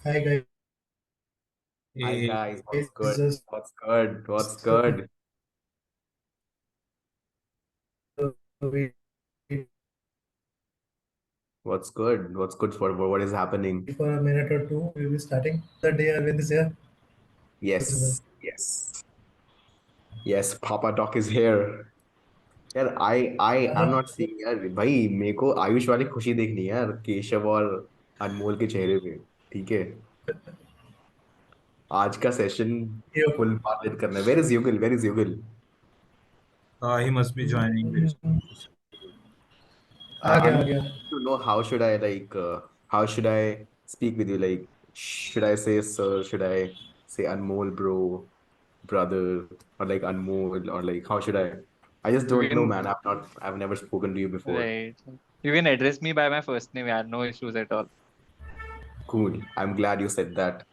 Hi guys, Hi guys, what's good? just What's good? What's uh, good? wait What's good? What's good for what is happening? for a minute or two. We'll be starting the day. Arvind is here. Possible. Yes, yes, yes. Papa Doc is here. यार आई हाँ M हाँ, not seeing यार भाई मेरे को आयुष वाली खुशी देखनी है यार केशव और अनमोल के चेहरे पे। ठीक है, आज का सेशन यो। फुल बात करना है। Where is Yugal? Where is Yugal? He must be joining very soon. आ I गया आ mean, गया. to know how should I how should I speak with you? Like, should I say sir? Should I say Anmol bro, brother, or like Anmol, or like how should I? I just You don't know, can man. I've never spoken to you before. right. You can address me by my first name. Yeah, no issues at all. Cool. I'm glad you said that.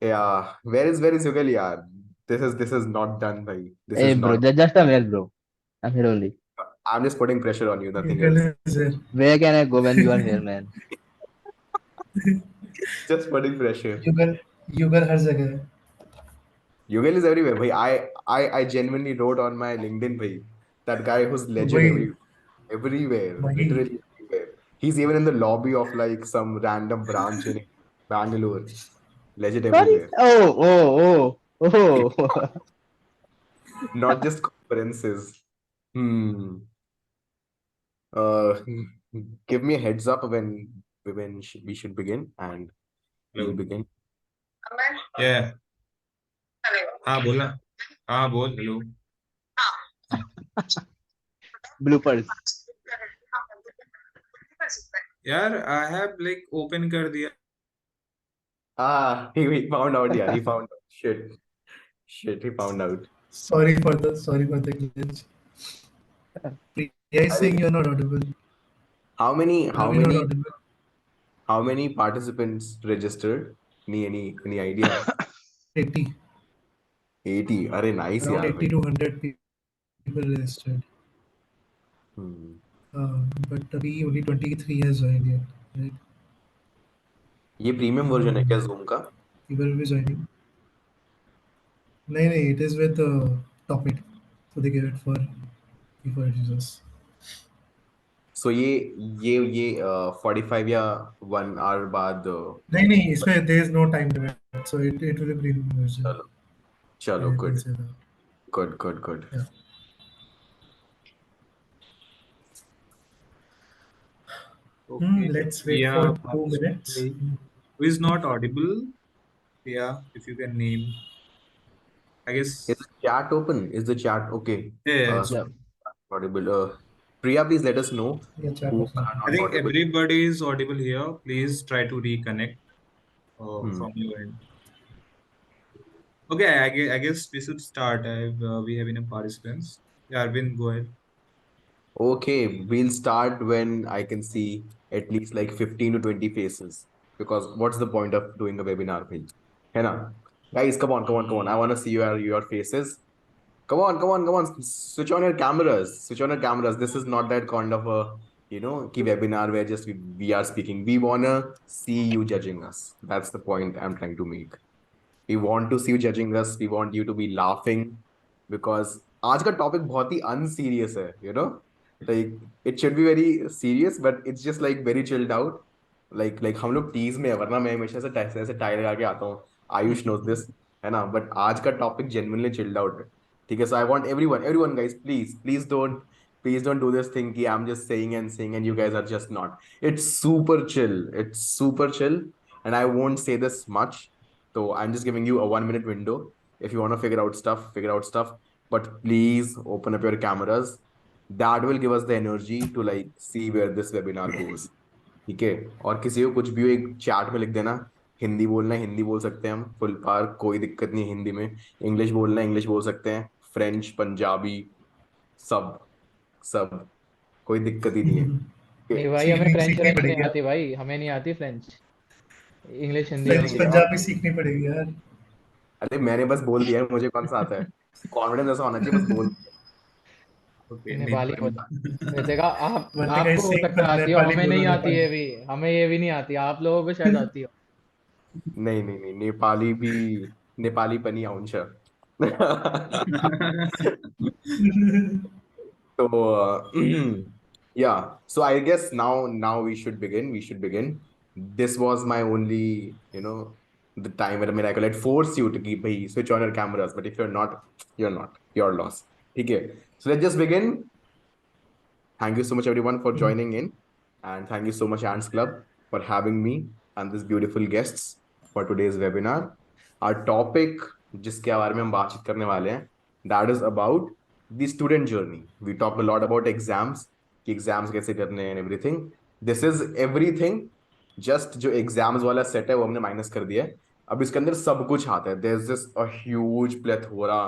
Yeah. Where is Yugal, yaar? This is not done, bhai. This Hey is bro, not. just a minute, bro. I'm here only. I'm just putting pressure on you, You nothing else. can is here. Where can I go when you are here, man? Just putting pressure. युगल युगल हर जगह है. Yugal is everywhere. Bhai, I genuinely wrote on my LinkedIn, bhai, that guy who's legend वही everywhere, वही. literally everywhere. He's even in the lobby of like some random branch in Bangalore. Legend Sorry? everywhere. Oh. Not just conferences. Hmm. Uh, give me a heads up when we should begin, and we'll Hello. begin. Yeah. हाँ बोलना. हाँ बोल. Hello. Bloopers. यार I have like open कर दिया. Ah, he found out. Yeah, he found out. Shit, he found out. Sorry for the glitch. Priya is I saying think you're not audible. how many Are how we not many audible? how many participants registered? Any idea? 80. 80. Arey nice Around यार 80 भाई. to 100 people registered. Hmm. But अभी only 23 has joined yet. Right? ये premium version है क्या Zoom का? People will be joining. नहीं, it is with Topic. So they give it for preferred users. So ये 45 या 1 hour बाद नहीं, इसमें there is no time limit, so it will be premium version. चलो चलो Yeah, you can good say that. good good good. Yeah. Okay. Let's wait Yeah. for 2 minutes. Who is not audible? Yeah. If you can name. I Is guess. the chat open? Is the chat okay? Yeah. So Yeah. audible. Priya, please let us know Yeah, chat who was are I not think audible. everybody is audible here. Please try to reconnect Hmm. from your end. Okay. I guess we should start. We have enough participants. Yeah. Arvind, go ahead. Okay, we'll start when I can see at least like 15 to 20 faces. Because what's the point of doing a webinar, bhai? है ना? Guys, come on, come on, come on. I want to see your faces. Come on, come on, come on. Switch on your cameras. Switch on your cameras. This is not that kind of a, key webinar where just we are speaking. We want to see you judging us. That's the point I'm trying to make. We want to see you judging us. We want you to be laughing because आज का topic बहुत ही unserious है, like it should be very serious but it's just like very chilled out. like हम लोग tease में है वरना मैं हमेशा से ऐसे टाई लगा के आता हूँ. आयुष knows this, है ना? बट आज का टॉपिक genuinely chilled out है. ठीक है, so I want everyone guys, please don't do this thing कि I'm just saying and saying and you guys are just not. It's super chill and I won't say this much. So I'm just giving you a 1 minute window. If you want to figure out stuff. But please open up your cameras. That will give us the energy to like see where this webinar goes. ठीक है, और किसी को कुछ भी हो एक chat में लिख देना. हिंदी बोलना है हिंदी बोल सकते हैं हम फुल पार, कोई दिक्कत नहीं है हिंदी में. इंग्लिश बोलना है इंग्लिश बोल सकते हैं, फ्रेंच पंजाबी सब सब, कोई दिक्कत ही नहीं है. नहीं Okay? भाई, हमें सीखनी फ्रेंच सीखनी फ्रेंच नहीं पड़ेगी यार. आती भाई, हमें नहीं आती फ्रेंच। इंग्लिश हिंदी फ्रेंच आती है। यार, पंजाबी सीखनी पड़ेगी यार. अरे मैंने बस बोल दिया है, मुझे कौन सा आता है. कॉन्फिडेंस ऐसा होना चाहिए, बस बोल. Okay, Nepali Nepali. होता वैसे का आप One thing I आपको हो sing सकता पर है आती हो, नेपाली हमें नहीं बोलो आती है नेपाली. भी, हमें ये भी नहीं आती, आप लोगों को शायद आती हो। नहीं नहीं नहीं, नेपाली भी, नेपाली पनी आउँछ. So, yeah. So I guess now we should begin. We should begin. This was my only, the time when I mean I could like force you to keep switch on your cameras. But if you're not, you're not. You're lost. Okay. So let's just begin. Thank you so much everyone for joining in, and thank you so much Ants Club for having me and these beautiful guests for today's webinar. Our topic, जिसके बारे में हम बातचीत करने वाले हैं, that is about the student journey. We talked a lot about exams, कि exams कैसे करने हैं and everything. This is everything. Just जो exams वाला set है वो हमने minus कर दिया है. अब इसके अंदर सब कुछ आता है. There's just a huge plethora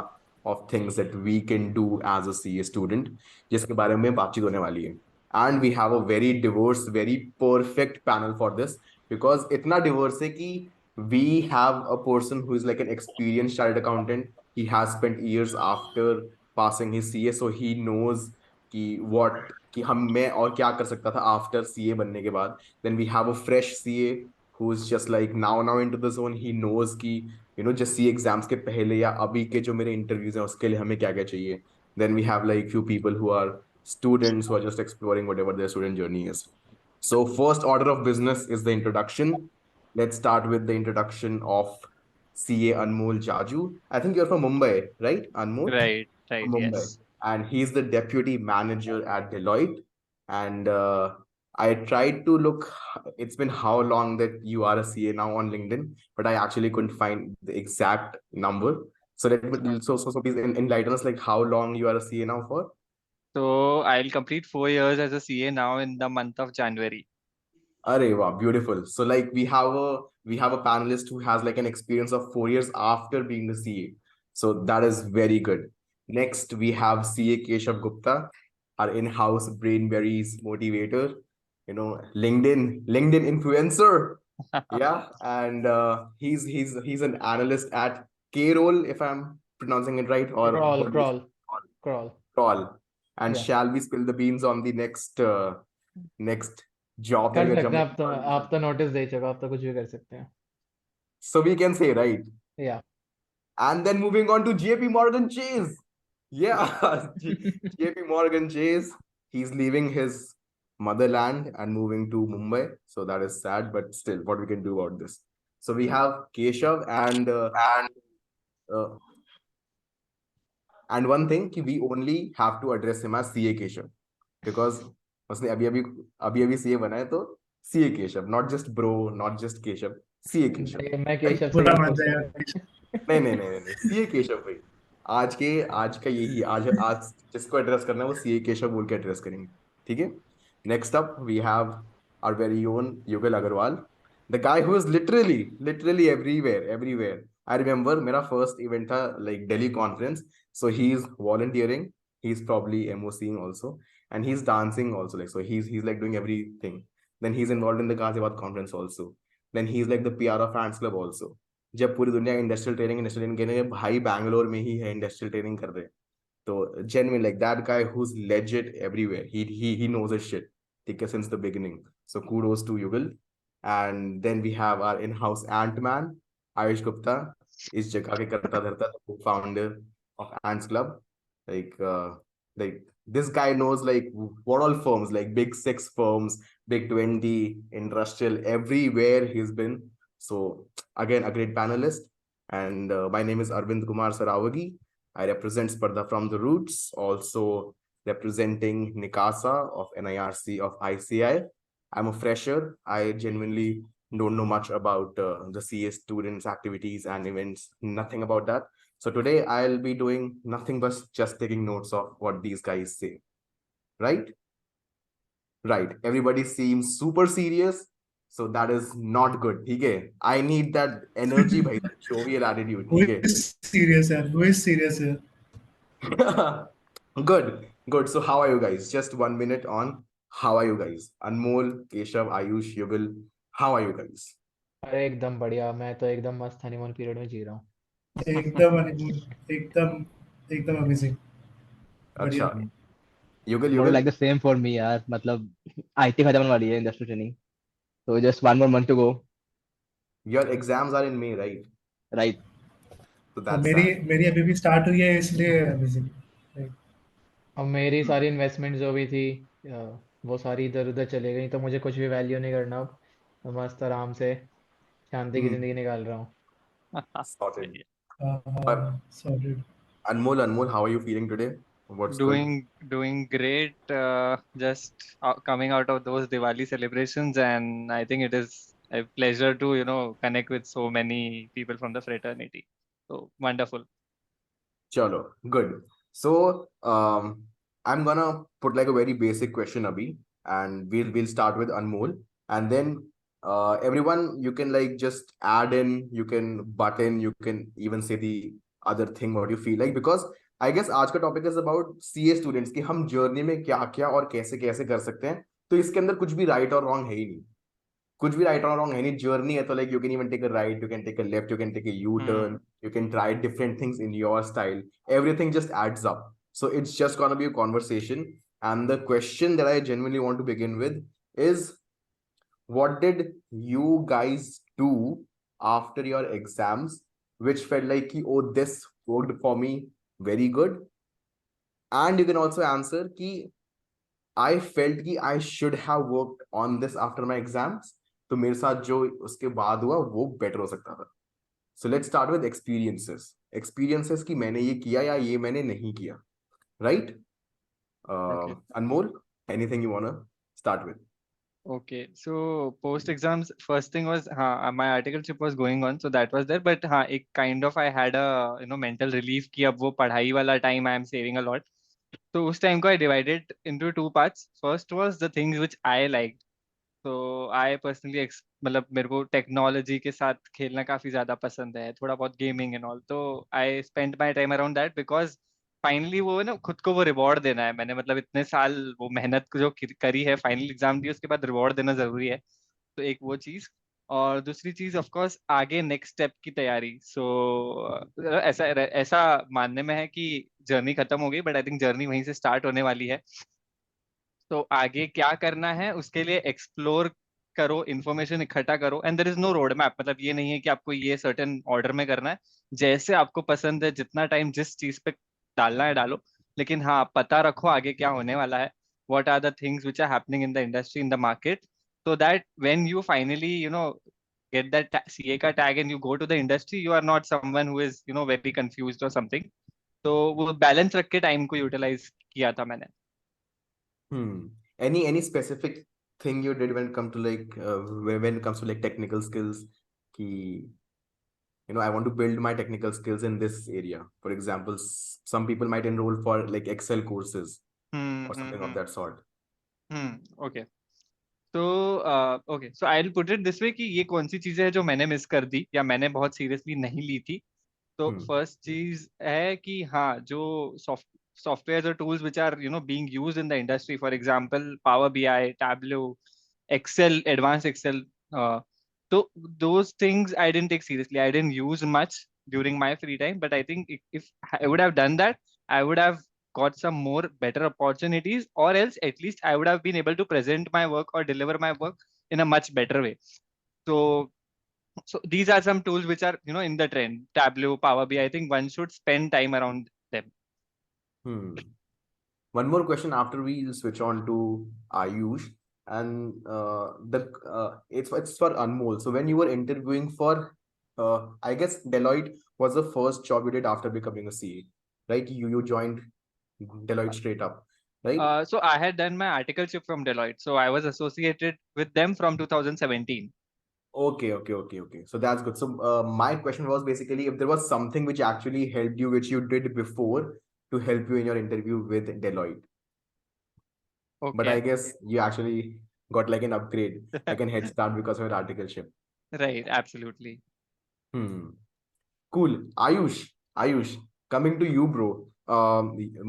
of things that we can do as a CA student, जिसके बारे में बातचीत होने वाली है. And we have a very diverse, very perfect panel for this, because इतना diverse है कि we have a person who is like an experienced chartered accountant. He has spent years after passing his CA, so he knows कि हम मैं और क्या कर सकता था after CA बनने के बाद. Then we have a fresh CA who is just like now into the zone. He knows कि just CA exams के पहले या अभी के जो मेरे interviews हैं उसके लिए हमें क्या क्या चाहिए. Then we have like few people who are students who are just exploring whatever their student journey is. So first order of business is the introduction. Let's start with the introduction of CA Anmol Jaju. I think you're from Mumbai, right, Anmol? Right, right, Mumbai. yes. And he's the deputy manager at Deloitte. And I tried to look, it's been how long that you are a CA now on LinkedIn, but I actually couldn't find the exact number. So so please enlighten us like how long you are a CA now for? So I'll complete 4 years as a CA now in the month of January. Arey, wow, beautiful. So like we have a panelist who has like an experience of 4 years after being the CA. So that is very good. Next, we have CA Keshav Gupta, our in-house Brainberries motivator, LinkedIn influencer. Yeah, and he's an analyst at K-Roll, if I'm pronouncing it right, or Crawl, what do you crawl, crawl. call. And Yeah. shall we spill the beans on the next job that कर we are सकते हैं, jumping आप तो notice दे चुका, आप तो कुछ भी कर सकते हैं. So we can say, right? Yeah. And then moving on to JP Morgan Chase. Yeah, JP Morgan Chase. He's leaving his motherland and moving to Mumbai. So that is sad, but still, what we can do about this? So we have Keshav and one thing कि we only have to address him as CA Keshav, because उसने अभी CA बना है, तो CA Keshav, not just bro, not just Keshav, CA Keshav. मैं केशव से बुरा ही मान पूछता जाए हूँ. नहीं नहीं नहीं नहीं, सीए केशव भाई. आज का यही आज जिसको एड्रेस करना है वो सीए केशव बोल के एड्रेस करेंगे. ठीक है. Next up we have our very own Yugal Agarwal, the guy who is literally everywhere. I remember मेरा फर्स्ट इवेंट था like Delhi conference, so he is volunteering, he is probably MOCing also, and he's dancing also, like so he's like doing everything. Then he's involved in the Ghaziabad conference also. Then he's like the PR of Fans Club also. जब पूरी दुनिया industrial training कहने भाई बैंगलोर में ही है industrial training कर रहे. तो genuine like that guy who is legit everywhere, he knows his shit, ठीक है, since the beginning. So kudos to Yugal. And then we have our in house antman Ayush Gupta, इस जगह के करता धरता founder of ants club. like this guy knows like what all firms, like big 6 firms, big 20, industrial, everywhere he's been. So again, a great panelist. And my name is Arvind Kumar Sarawagi. I represent Spardha from the Roots, also representing Nikasa of NIRC of ICI. I'm a fresher. I genuinely don't know much about the CA students activities and events, nothing about that. So today I'll be doing nothing but just taking notes of what these guys say. Right? Right. Everybody seems super serious. So that is not good. Okay. I need that energy, bhai, that jovial attitude. Who Okay. is serious here? Who is serious here? Good. So how are you guys? Just 1 minute on how are you guys? Anmol, Keshav, Ayush, Yugal, how are you guys? अरे एकदम बढ़िया, मैं तो एकदम मस्त honeymoon period में जी रहा हूँ. एकदम honeymoon, एकदम अमेजिंग. अच्छा. बढ़िया. Yugal, Bro, Yugal, like the same for me यार. मतलब IT खत्म होने वाली है industrial training. So just one more month to go. your exams are in May, right? Right. So तो that's मेरी sad. मेरी अभी भी स्टार्ट हुई है इसलिए बेसिकली अब मेरी सारी इन्वेस्टमेंट जो भी थी वो सारी इधर उधर चले गई, तो मुझे कुछ भी वैल्यू नहीं करना अब. मैं मस्त आराम से शांति की Hmm. जिंदगी निकाल रहा हूँ. Sorted. Yeah. But solid. Anmol, how are you feeling today? What's good? Doing great. Just coming out of those Diwali celebrations, and I think it is a pleasure to connect with so many people from the fraternity. So wonderful. Chalo, good. So, I'm gonna put like a very basic question, Abhi, and we'll start with Anmol, and then everyone you can like just add in, you can butt in, you can even say the other thing what you feel like because I guess आज का topic is about CA students कि हम journey में क्या क्या और कैसे कैसे कर सकते हैं तो इसके अंदर कुछ भी right और wrong है ही नहीं कुछ भी राइट और रॉन्ग है नहीं जर्नी है तो like you can even take a right you can take a left you can take a U turn you can try different things in your style everything just adds up so it's just gonna be a conversation and the question that I genuinely want to begin with is what did you guys do after your exams which felt like ki, oh this worked for me very good and you can also answer ki I felt कि I should have worked on this after my exams. तो मेरे साथ जो उसके बाद हुआ वो better हो सकता था. So let's start with experiences. Experiences कि मैंने ये किया या ये मैंने नहीं किया. Right? Okay. Anmol, anything you wanna start with? Okay. So post exams, first thing was, my articleship was going on, so that was there. But एक kind of I had a mental relief कि अब वो पढ़ाई वाला time I am saving a lot. तो उस time को I divided into two parts. First was the things which I liked. तो आई पर्सनली मतलब मेरे को टेक्नोलॉजी के साथ खेलना काफी ज्यादा पसंद है, थोड़ा बहुत गेमिंग एंड ऑल. तो I spend my time around that because finally वो ना खुद को वो रिवॉर्ड देना है. मैंने मतलब इतने साल वो मेहनत जो करी है, फाइनल एग्जाम दी, उसके बाद रिवॉर्ड देना जरूरी है. तो एक वो चीज. और दूसरी चीज ऑफ कोर्स आगे नेक्स्ट स्टेप की तैयारी. ऐसा ऐसा मानने में है कि जर्नी खत्म हो गई, बट आई थिंक जर्नी वहीं से स्टार्ट होने वाली है. तो आगे क्या करना है उसके लिए एक्सप्लोर करो, इन्फॉर्मेशन इकट्ठा करो. And there is no road map. मतलब ये नहीं है कि आपको ये सर्टेन ऑर्डर में करना है. जैसे आपको पसंद है, जितना टाइम जिस चीज पे डालना है डालो. लेकिन हाँ, पता रखो आगे क्या होने वाला है. What are the things which are happening in the industry, in the market, so that when you finally get that CA का tag and you go to the industry, you are not someone who is very confused or something. तो वो balance रख के time को utilise किया था मैंने. Any specific thing you did when it come to like when it comes to like technical skills कि I want to build my technical skills in this area. For example, some people might enroll for like Excel courses or something of that sort. Okay. तो okay, so I will put it this way कि ये कौन सी चीजें हैं जो मैंने miss कर दी या मैंने बहुत सीरियसली नहीं ली थी. तो Hmm. फर्स्ट चीज है कि हाँ, जो सॉफ्टवेयर और tools which are being used in the industry, for example Power BI, Tableau, Excel, advance Excel. तो those things I didn't take seriously. I didn't use much during my free time, but I think if I would have done that, I would have got some more better opportunities, or else at least I would have been able to present my work or deliver my work in a much better way. So these are some tools which are in the trend. Tableau, Power BI. I think one should spend time around them. Hmm. One more question after we switch on to Ayush, and the it's for Anmol. So when you were interviewing for, I guess Deloitte was the first job you did after becoming a CA, right? You joined Deloitte straight up, right? So I had done my articleship from Deloitte. So I was associated with them from 2017. Okay. So that's good. So my question was basically if there was something which actually helped you, which you did before to help you in your interview with Deloitte. But I Okay. guess you actually got like an upgrade, like an head start because of your articleship. Right. Absolutely. Cool. Ayush, coming to you, bro.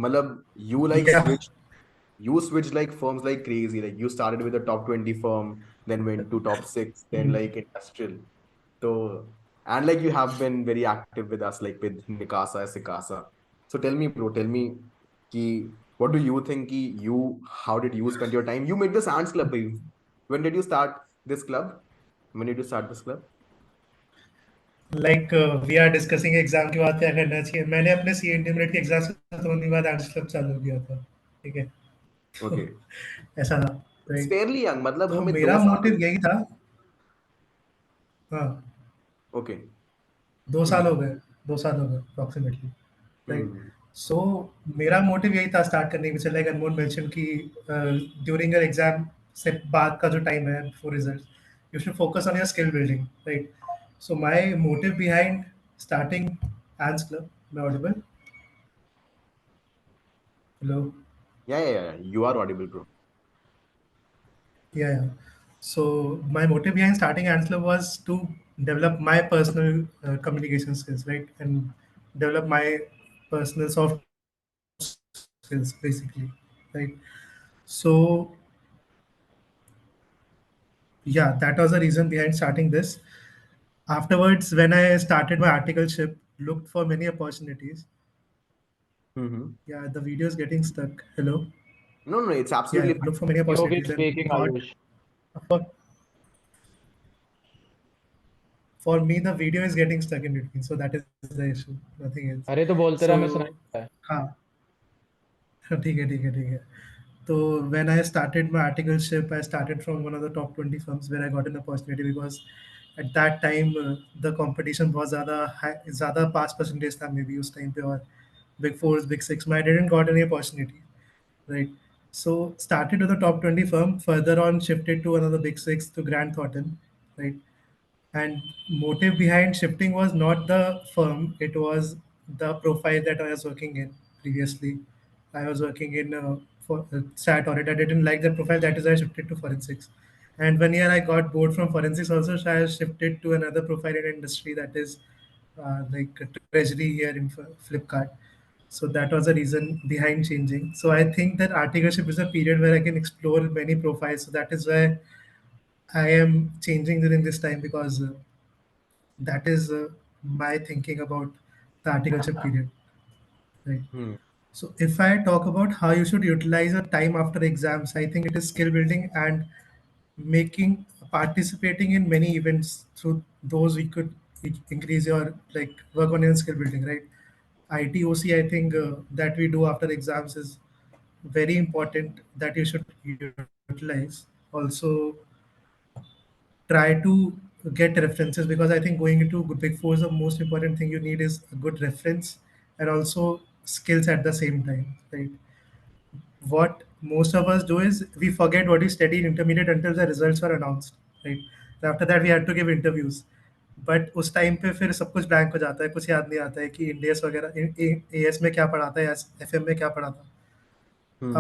Malab, you like Yeah. switched like firms like crazy. Like you started with a top 20 firm, then went to top 6, then like industrial. So, and like you have been very active with us, like with Mikasa, Sikasa. So tell me, bro, tell me, ki What do you think? How did you spend your time? You made the Ants Club. bhai. When did you start this club? When did you start this club? Like we are discussing exam के बाद क्या करना चाहिए. मैंने अपने सी intermediate के exam खत्म होने के बाद आर्ट्स क्लब चालू किया था. ठीक है. तो Okay. ऐसा था. It's right. fairly young. मतलब तो हमें मेरा 2 साल. मोटिव यही था. हाँ, Okay. 2 साल Hmm. हो गए. 2 साल हो गए अप्रोक्सीमेटली. राइट. Hmm. सो मेरा मोटिव यही था स्टार्ट करने के पीछे. लाइक अनमोल मेंशन कि ड्यूरिंग योर एग्जाम से बाद का जो टाइम है before result you should focus on your skill building. Right. So my motive behind starting ants club. मैं audible? Hello. Yeah. You are audible, bro. Yeah. So my motive behind starting Ansler was to develop my personal communication skills, right, and develop my personal soft skills, basically, right. So yeah, that was the reason behind starting this. Afterwards, when I started my articleship, looked for many opportunities. Mm-hmm. Yeah, the video is getting stuck. Hello. No, it's Yeah, absolutely fine. looked for many Your opportunities is and breaking, got Ayush. for, for me the video is getting stuck in between, so that is the issue. Nothing else. अरे तो बोलते रहा, मैं So सुनाई देता है. हाँ. ठीक है, ठीक है, ठीक है. So when I started my articleship, I started from one of the top 20 firms where I got an opportunity because at that time the competition बहुत ज़्यादा pass percentage था maybe उस time पे. और big fours, big six में I didn't got any opportunity, right? So started with the top 20 firm, further on shifted to another big six to Grant Thornton, right? And motive behind shifting was not the firm; it was the profile that I was working in previously. I was working in for stat audit. I didn't like that profile. That is why I shifted to forensics. And 1 year I got bored from forensics also, so I shifted to another profile in industry, that is like treasury here in Flipkart. So that was the reason behind changing. So I think that articleship is a period where I can explore many profiles. So that is why I am changing during this time, because that is my thinking about the articleship period. Right. Hmm. So if I talk about how you should utilize your time after exams, I think it is skill building and making participating in many events. Through those we could increase your like work on your skill building, right? ITOC, I think that we do after exams is very important, that you should utilize. Also try to get references, because I think going into big four is the most important thing you need is a good reference and also skills at the same time, right? What most of us do is we forget what we studied in intermediate until the results were announced, right? And after that we had to give interviews. But उस time पे फिर सब कुछ blank हो जाता है, कुछ याद नहीं आता है कि इंडियस वगैरह एएस में क्या पढ़ा था या एफएम में क्या पढ़ा था.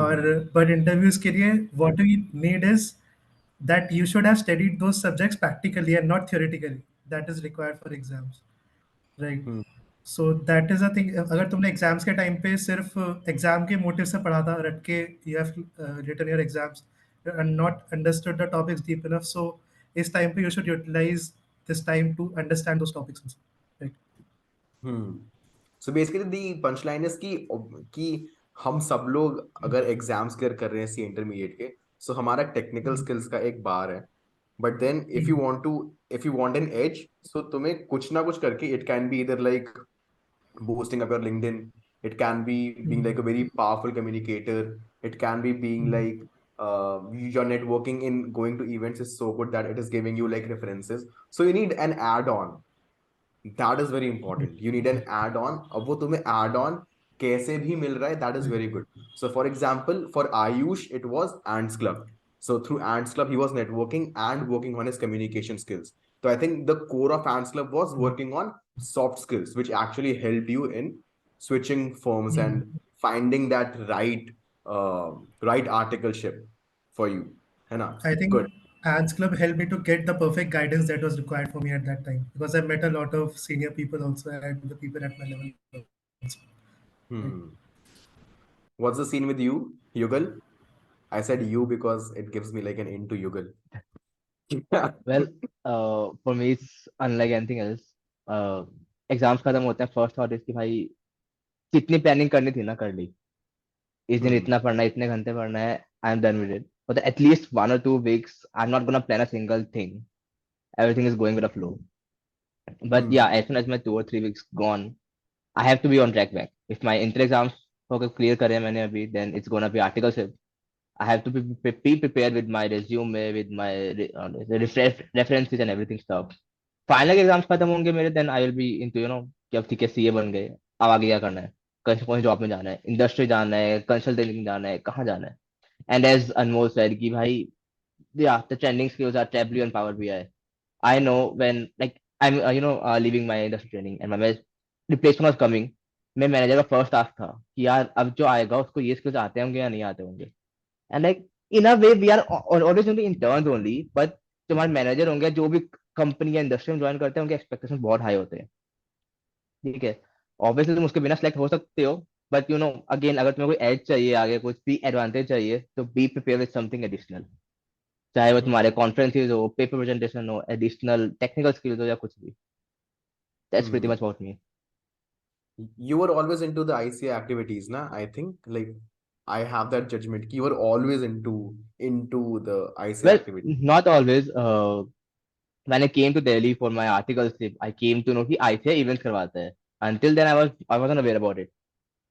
और Hmm. बट इंटरव्यूज के लिए what we need is that you should have studied those subjects practically and not theoretically. That is required for exams, right? Hmm. So that is a thing. अगर तुमने exams के time पे सिर्फ exam के motive से पढ़ा था, रट के you have written your exams and not understood the topics deep enough, so इस टाइम पे you should utilize this time to understand those topics also, right? Hmm. So basically the punchline is कि हम सब लोग अगर exams clear कर रहे हैं सी इंटरमीडिएट के, सो हमारा टेक्निकल स्किल्स का एक बार है. But then if you want an edge, so तुम्हें कुछ ना कुछ करके, इट कैन बी इधर like boosting up your LinkedIn. It can be being like a very powerful communicator. It can be being like your networking in going to events is so good that it is giving you like references. So you need an add-on. That is very important. You need an add-on. अब वो तुम्हें add-on कैसे भी मिल रहा है, that is very good. So for example, for Ayush, it was Ants Club. So through Ants Club, he was networking and working on his communication skills. So I think the core of Ants Club was working on soft skills, which actually helped you in switching firms and finding that right articleship for you. है ना? I think Good. Ants Club helped me to get the perfect guidance that was required for me at that time, because I met a lot of senior people also and the people at my level also, right? Hmm. What's the scene with you, Yugal? I said you because it gives me like an into Yugal. Well, for me it's unlike anything else. Exams खत्म होते हैं, first thought इसकी भाई जितनी planning करनी थी ना कर ली. इस दिन इतना पढ़ना है, इतने घंटे पढ़ना है, I am done with it for the at least 1 or 2 weeks. I am not gonna plan a single thing. Everything is going with the flow. But yeah, as soon as my 2 or 3 weeks gone, I have to be on track back. If my inter exams okay, clear करे मैंने अभी, then it's gonna be articleship. I have to be prepared with my resume, with my references and everything stuff. Final exams खत्म होंगे मेरे, then I will be into कि अब ठीक है सीए बन गए, अब आगे क्या करना है, कौन जॉब में जाना है, इंडस्ट्री जाना है, कंसल्टिंग जाना है, कहाँ जाना है. एंड एज अनमोल सेड कि भाई yeah, the trending skills are Tableau and Power BI. I know when like I'm leaving my industry training and my replacement was coming. मैं मैनेजर का फर्स्ट टास्क था कि यार अब जो आएगा उसको ये स्किल्स आते होंगे या नहीं आते होंगे. And like in a way we are always only interns only, but जो हमारे मैनेजर होंगे, जो भी कंपनी या इंडस्ट्री में ज्वाइन करते हैं, उनके एक्सपेक्टेशन बहुत हाई होते हैं. ठीक है, ऑब्वियसली तुम उसके बिना सेलेक्ट हो सकते हो, बट अगेन अगर तुम्हें कोई एज चाहिए, आगे कुछ भी एडवांटेज चाहिए, तो be prepare with something additional. चाहे वो तुम्हारे कॉन्फ्रेंसेज हो, पेपर प्रेजेंटेशन हो, एडिशनल टेक्निकल स्किल्स हो, या कुछ भी. That's pretty much about me. You were always into the ICA activities, na? I think like I have that judgment. You were always into the ICA Well, activity. not always. When I came to Delhi for my articleship, I came to know कि ICA events करवाता है. Until then, I wasn't aware about it.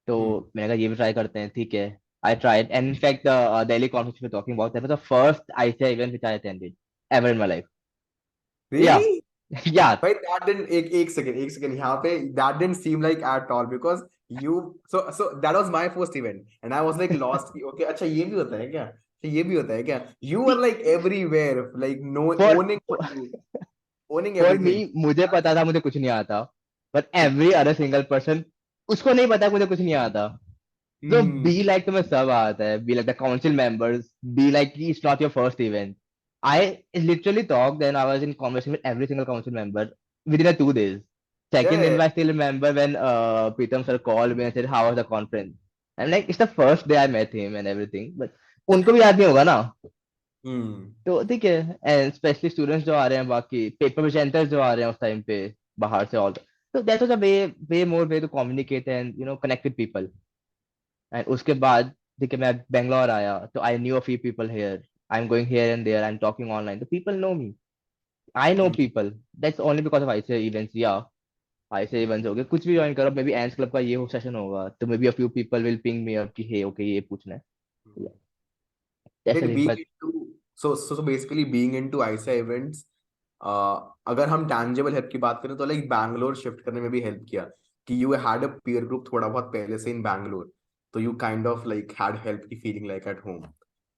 तो मैंने कहा ये भी try करते हैं, ठीक है. I tried, and in fact, the Delhi conference we're talking about, that was the first ICA event which I attended ever in my life. Yeah, Really? yeah. But that didn't एक second यहाँ पे that didn't seem like at all because you so that was my first event and I was like lost कि okay अच्छा ये भी होता है क्या, अच्छा ये भी होता है क्या. You were See, like everywhere like no for owning what you owning for me, everything. मुझे पता था मुझे कुछ नहीं आता, but every other single person, उसको नहीं पता मुझे कुछ नहीं आता. So Hmm. be like तुम्हें सब आता है, be like the council members, be like it's not your first event. I literally talked and I was in conversation with every single council member within a 2 days. Yeah, Second yeah, day, I still remember when Pritam sir called me and said, "How was the conference?" I'm like, it's the first day I met him and everything, but उनको भी याद नहीं होगा ना. Hmm. तो ठीक है, and specially students जो आ रहे हैं, बाकी पेपर प्रेजेंटर्स जो आ रहे हैं उस टाइम पे बाहर से, ऑल, तो that was a way way more way to communicate and connect with people. And उसके बाद ठीक है, मैं बेंगलोर आया तो I knew a few people here. I am going here and there, I am talking online, तो people know me. I know Hmm. People. That's only because of ICA events. या ICA events हो गए, कुछ भी join करो, may be ends club का ये हो सेशन होगा, तो may be a few people will ping me up कि हे ओके ये पूछना है. That's Like thing. being but into so basically being into ISA events, अगर हम tangible help की बात करें तो like बैंगलोर शिफ्ट करने में भी हेल्प किया कि you had a peer group थोड़ा बहुत पहले से in बैंगलोर, तो you kind of like had help की feeling like at home,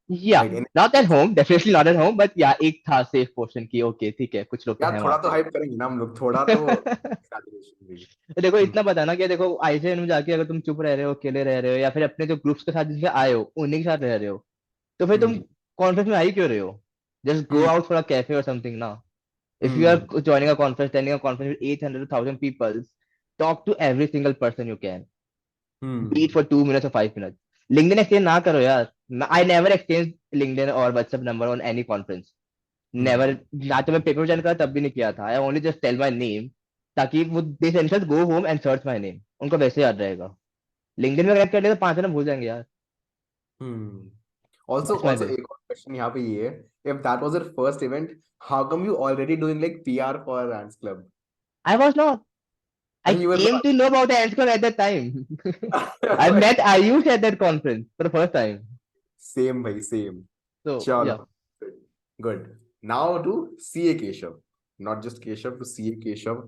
Yeah, like in not at home, definitely not at home, but yeah, एक था सेफ पोर्शन की, ओके ठीक है, कुछ लोग तो यार हैं वहां थोड़ा तो पे. हाइप करेंगे ना हम लोग, थोड़ा तो exaggeration भी. देखो हम्म. इतना पता ना कि देखो आईजीएन में जाके अगर तुम चुप रह रहे हो, अकेले रह रहे हो, या फिर अपने जो ग्रुप्स के साथ जिनसे आए हो उन्हीं के साथ रह रहे हो, तो फिर तुम हम्म. कॉन्फ्रेंस में आ ही क्यों रहे हो. Just go hmm. Out for a cafe और समथिंग ना. If you hmm. Are joining a conference, attending a conference with 800 to 1000 people, talk to every single person you can, be it hmm. for 2 minutes or 5 minutes. LinkedIn exchange ना करो यार. I never exchange LinkedIn और WhatsApp number on any conference. Never. Hmm. ना तो मैं paper चैन करा तब भी नहीं किया था. I only just tell my name, ताकि वो they censors go home and search my name, उनको वैसे याद रहेगा. लिंक्डइन में कनेक्ट कर लिया तो 5 जन भूल जाएंगे यार. हम्म. Also, that's my way. एक और question यहाँ पे ये है, if that was your first event, how come you already doing like PR for Rants Club? I was not. I And you were came not. To know about anchor at that time. I met Ayush at that conference for the first time. Same भाई, same. So चलो. Yeah. Good. Good. Now to CA Keshav. Not just Keshav, to CA Keshav.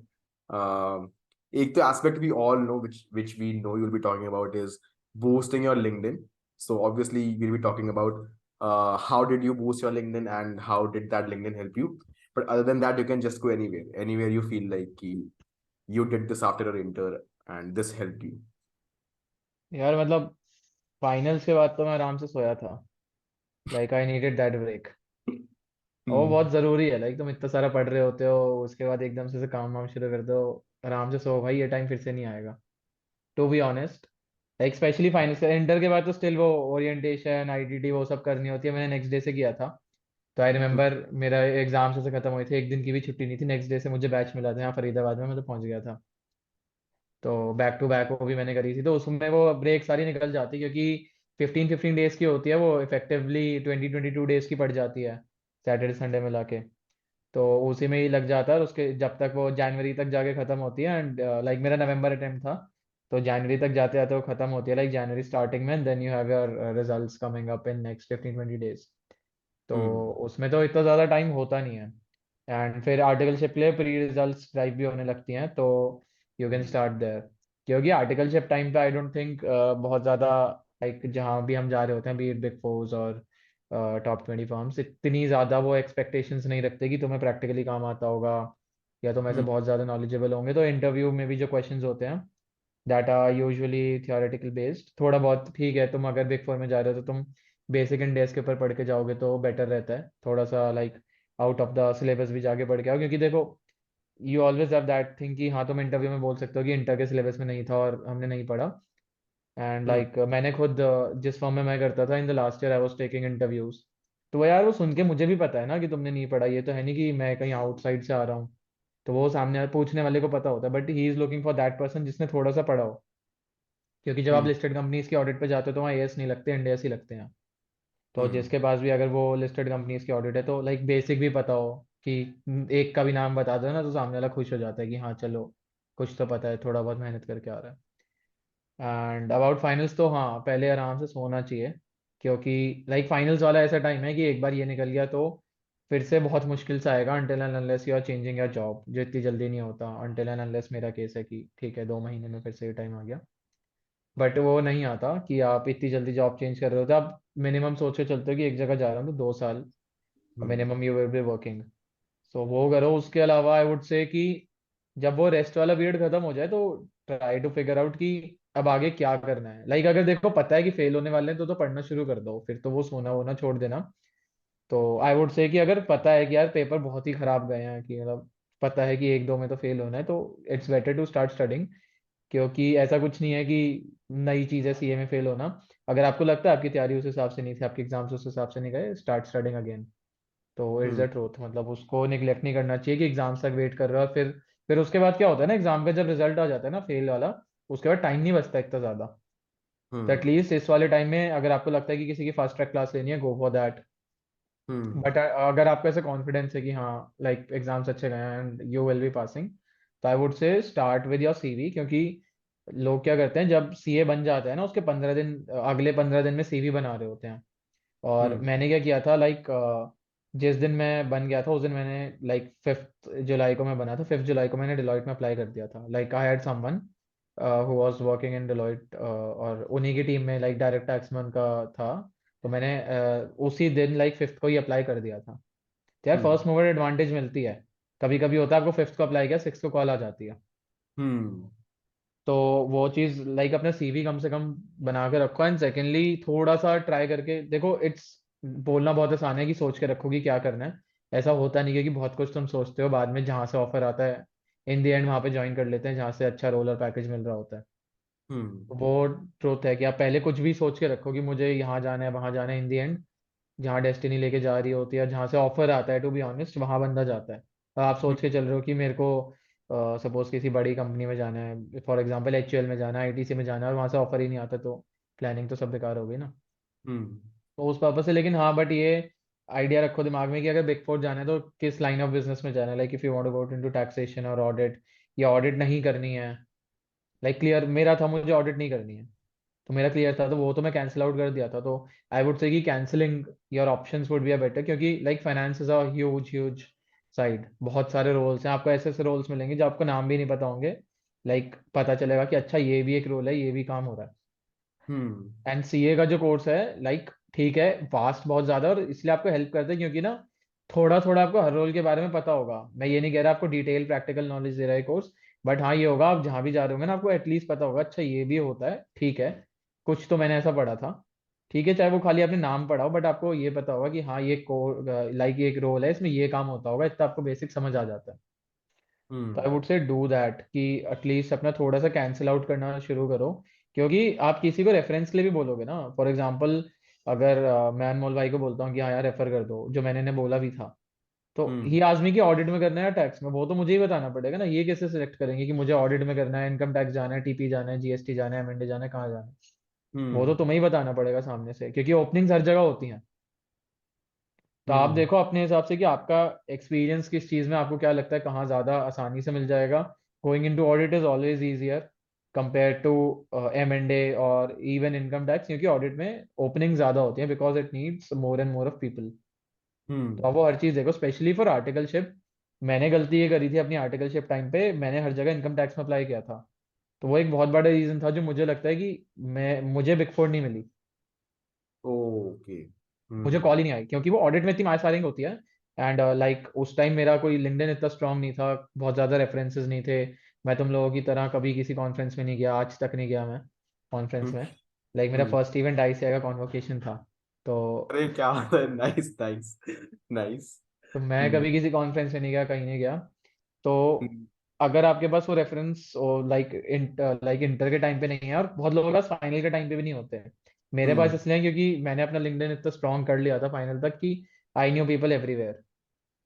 एक तो aspect we all know, which we know you'll be talking about, is boosting your LinkedIn. So obviously we'll be talking about how did you boost your LinkedIn and how did that LinkedIn help you. But other than that, you can just go anywhere you feel like you did this after your inter and this helped you. यार मतलब finals के बाद तो मैं आराम से सोया था. Like I needed that break. और वो बहुत Hmm. जरूरी है. लाइक तुम इतना सारा पढ़ रहे होते हो, उसके बाद एकदम से काम वाम शुरू कर दो. आराम से सो भाई, ये टाइम फिर से नहीं आएगा. To be honest, like specially finance inter के बाद तो स्टिल वो ओरिएंटेशन आईटीटी वो सब करनी होती है. मैंने नेक्स्ट डे से किया था. तो आई रिमेम्बर मेरा एग्जाम से खत्म हुई थी, एक दिन की भी छुट्टी नहीं थी. नेक्स्ट डे से मुझे बैच मिला था यहाँ फरीदाबाद में, मैं तो पहुंच गया था. तो बैक टू बैक वो भी मैंने करी थी, तो उसमें वो ब्रेक सारी निकल जाती, क्योंकि 15 डेज की होती है, वो इफेक्टिवली 22 डेज की पड़ जाती है सैटरडे संडे मिला के। तो उसी में ही लग जाता है, और उसके जब तक वो जनवरी तक जाके खत्म होती है। एंड लाइक मेरा नवंबर अटेम्प्ट था, तो जनवरी तक जाते जाते वो खत्म होती है, लाइक जनवरी स्टार्टिंग में। Then you have your results coming up in next 15-20 days. तो उसमें तो इतना ज़्यादा टाइम होता नहीं है। एंड फिर आर्टिकलशिप के लिए प्री रिजल्ट्स ड्राइव भी होने लगती हैं, तो यू कैन स्टार्ट देयर। क्योंकि आर्टिकलशिप टाइम पे आई डोंट थिंक बहुत ज़्यादा, लाइक जहाँ भी हम जा रहे होते हैं, बी इट बिग फोर्स और टॉप 20 फर्म्स, इतनी ज़्यादा वो एक्सपेक्टेशंस नहीं रखते कि तुम्हें प्रैक्टिकली काम आता होगा या तुम ऐसे बहुत ज़्यादा नॉलेजेबल होंगे। तो इंटरव्यू में भी जो क्वेश्चंस होते हैं that are usually theoretical based, थोड़ा बहुत ठीक है। तुम अगर बिग फोर में जा रहे हो तो तुम बेसिक इंडेक्स के ऊपर पढ़ के जाओगे तो बेटर रहता है, थोड़ा सा like out of the syllabus भी जाके पढ़ के आओ। क्योंकि देखो, you always have that thing कि हाँ, तुम इंटरव्यू में बोल सकते हो कि इंटर के सिलेबस में नहीं था और हमने नहीं पढ़ा। एंड लाइक मैंने खुद जिस फॉर्म में मैं करता था, in the last year I was taking interviews, तो वो यार वो सुन के मुझे भी पता है ना कि तुमने नहीं पढ़ा, ये तो है नहीं कि मैं कहीं आउटसाइड से आ रहा हूँ। तो वो सामने पूछने वाले को पता होता है, but he is looking for that person जिसने थोड़ा सा पढ़ा हो। क्योंकि जब आप लिस्टेड कंपनीज के ऑडिट पे जाते हो तो वहाँ एएस नहीं लगते, इंडियस ही लगते हैं। तो जिसके पास भी अगर वो लिस्टेड कंपनीज की ऑडिट है, तो लाइक बेसिक भी पता हो कि एक का भी नाम बता दो ना, तो सामने वाला खुश हो जाता है कि हाँ चलो, कुछ तो पता है, थोड़ा बहुत मेहनत करके आ रहा है। एंड अबाउट फाइनल्स, तो हाँ पहले आराम से सोना चाहिए। क्योंकि लाइक फाइनल्स वाला ऐसा टाइम है कि एक बार ये निकल गया तो फिर से बहुत मुश्किल से आएगा, until and unless you are changing your job, जो इतनी जल्दी नहीं होता। अनटिल एंड अनलेस मेरा केस है कि ठीक है 2 महीने में फिर से ये टाइम आ गया, बट वो नहीं आता कि आप इतनी जल्दी जॉब चेंज कर रहे हो। तो आप मिनिमम सोच के चलते हो कि एक जगह जा रहा हूँ तो 2 साल minimum you will be working. So वो करो। उसके अलावा आई वुड से कि जब वो रेस्ट वाला पीरियड खत्म हो जाए तो ट्राई टू फिगर आउट कि अब आगे क्या करना है। लाइक अगर देखो पता है कि फेल होने वाले हैं तो पढ़ना शुरू कर दो, फिर तो वो सोना वोना छोड़ देना। तो आई वुड से कि अगर पता है कि यार पेपर बहुत ही खराब गए हैं, कि मतलब पता है कि 1-2 में तो फेल होना है, तो it's better to start studying. क्योंकि ऐसा कुछ नहीं है कि नई चीज़ है सीए में फेल होना। अगर आपको लगता है आपकी तैयारी उस हिसाब से नहीं थी, आपके एग्जाम्स उस हिसाब से नहीं गए, स्टार्ट स्टडिंग अगेन। तो इट्स द ट्रूथ, मतलब उसको निगलेक्ट नहीं करना चाहिए कि एग्जाम्स तक वेट कर रहा है। फिर उसके बाद क्या होता है ना, एग्जाम का जब रिजल्ट आ जाता है ना फेल वाला, उसके बाद टाइम नहीं बचता इतना ज्यादा। तो एटलीस्ट इस वाले टाइम में अगर आपको लगता है कि किसी की फास्ट ट्रैक क्लास लेनी है, गो फॉर दैट। बट अगर आपको ऐसे कॉन्फिडेंस है कि हाँ लाइक एग्जाम्स अच्छे गए हैं and you will be passing, तो I would say start with your CV. क्योंकि लोग क्या करते हैं, जब सीए बन जाता है ना, उसके 15 दिन, अगले 15 दिन में सीवी बना रहे होते हैं। और मैंने क्या किया था, लाइक जिस दिन मैं बन गया था उस दिन मैंने, लाइक 5 जुलाई को मैं बना था, 5 जुलाई को मैंने डिलॉयट में अप्लाई कर दिया था। Like I had someone who was working in Deloitte, और उन्हीं की टीम में लाइक डायरेक्ट टैक्स में उनका था। तो मैंने उसी दिन लाइक 5th को ही अप्लाई कर दिया था। तो यार फर्स्ट मूवर एडवांटेज मिलती है। कभी कभी होता है आपको 5th को अप्लाई किया, 6th को कॉल आ जाती है। तो वो चीज़ लाइक अपना सीवी कम से कम बना के रखो। एंड सेकेंडली थोड़ा सा ट्राई करके देखो, इट्स बोलना बहुत आसान है कि सोच के रखो कि क्या करना है। ऐसा होता नहीं, क्योंकि बहुत कुछ तुम सोचते हो, बाद में जहाँ से ऑफर आता है इन दी एंड वहाँ पे ज्वाइन कर लेते हैं जहाँ से अच्छा रोल और पैकेज मिल रहा होता है। तो वो ट्रूथ है कि आप पहले कुछ भी सोच के रखो कि मुझे यहाँ जाना है वहाँ जाना है, इन दी एंड जहाँ डेस्टिनी लेके जा रही होती है, जहाँ से ऑफर आता है, टू बी ऑनेस्ट वहाँ बंदा जाता है। और आप सोच के चल रहे हो कि मेरे को सपोज किसी बड़ी कंपनी में जाना है, फॉर एग्जांपल एचयूएल में जाना है, आईटीसी में जाना है, और वहाँ से ऑफर ही नहीं आता, तो प्लानिंग तो सब बेकार हो गई ना। तो उस पर्पज से, लेकिन हाँ, बट ये आइडिया रखो दिमाग में कि अगर बिग फोर जाना है तो किस लाइन ऑफ बिजनेस में जाना है। Like if you want to go into taxation और ऑडिट, या ऑडिट नहीं करनी है। लाइक क्लियर मेरा था, मुझे ऑडिट नहीं करनी है, तो मेरा क्लियर था, तो वो तो मैं कैंसिल आउट कर दिया था। तो आई वुड से कि cancelling your options would be a better. क्योंकि like finance is a huge huge side, बहुत सारे रोल्स हैं, आपको ऐसे ऐसे रोल्स मिलेंगे जो आपको नाम भी नहीं पता होंगे। लाइक पता चलेगा कि अच्छा ये भी एक रोल है, ये भी काम हो रहा है। एंड सीए का जो कोर्स है, लाइक ठीक है, वास्ट बहुत ज्यादा, और इसलिए आपको हेल्प करते हैं क्योंकि ना थोड़ा थोड़ा आपको हर रोल के बारे में पता होगा। मैं ये नहीं कह रहा आपको डिटेल प्रैक्टिकल नॉलेज दे रहा है कोर्स, बट हाँ ये होगा, आप जहाँ भी जा रहे होंगे ना आपको एटलीस्ट पता होगा, अच्छा ये भी होता है, ठीक है, कुछ तो मैंने ऐसा पढ़ा था। ठीक है, चाहे वो खाली आपने नाम पढ़ा हो, बट आपको ये पता होगा कि हाँ ये लाइक ये एक रोल है, इसमें ये काम होता होगा, इतना आपको बेसिक समझ आ जाता है। तो आई वुड से डू दैट कि एटलीस्ट अपना थोड़ा सा कैंसिल आउट करना शुरू करो। क्योंकि आप किसी को रेफरेंस के लिए भी बोलोगे ना, फॉर एग्जांपल अगर मैं अनमोल भाई को बोलता हूँ कि हाँ यार रेफर कर दो, जो मैंने बोला भी था, तो ही आजमी की ऑडिट में करना है या टैक्स में, वो तो मुझे ही बताना पड़ेगा ना। ये कैसे सिलेक्ट करेंगे कि मुझे ऑडिट में करना है, इनकम टैक्स जाना है, टीपी जाना है, जीएसटी जाना है, एमएनडी जाना है, कहाँ जाना है। वो तो तुम्हें ही बताना पड़ेगा सामने से, क्योंकि ओपनिंग्स हर जगह होती हैं। तो आप देखो अपने हिसाब से कि आपका एक्सपीरियंस किस चीज़ में, आपको क्या लगता है कहाँ ज़्यादा आसानी से मिल जाएगा। Going into audit is always easier compare to M&A और इवन इनकम टैक्स, क्योंकि ऑडिट में ओपनिंग ज़्यादा होती है because it needs more and more of people. तो आप वो हर चीज़ देखो, स्पेशली फॉर आर्टिकलशिप। मैंने गलती ये करी थी अपनी आर्टिकलशिप टाइम पे, मैंने हर जगह इनकम टैक्स में अप्लाई किया था। तो वो एक बहुत बड़ा रीज़न था जो मुझे लगता है कि मुझे बिग फोर नहीं मिली, ओके। मुझे कॉल ही नहीं आई, क्योंकि वो ऑडिट में इतनी मास फायरिंग होती है। एंड लाइक उस टाइम मेरा कोई लिंक्डइन इतना स्ट्रांग नहीं था, बहुत ज़्यादा रेफरेंसेस नहीं थे। मैं तुम लोगों की तरह कभी किसी कॉन्फ्रेंस में नहीं गया, आज तक नहीं गया मैं कॉन्फ्रेंस में। लाइक मेरा फर्स्ट इवेंट ICI का कॉन्वोकेशन था। तो अरे क्या बात है, नाइस नाइस नाइस। मैं कभी किसी कॉन्फ्रेंस में नहीं गया, कहीं नहीं गया। तो अगर आपके पास वो रेफरेंस और लाइक इंटर के टाइम पे नहीं है, और बहुत लोगों के पास फाइनल के टाइम पे भी नहीं होते हैं, मेरे पास इसलिए है क्योंकि मैंने अपना लिंक्डइन इतना स्ट्रॉन्ग कर लिया था फाइनल तक कि आई न्यू पीपल एवरीवेयर।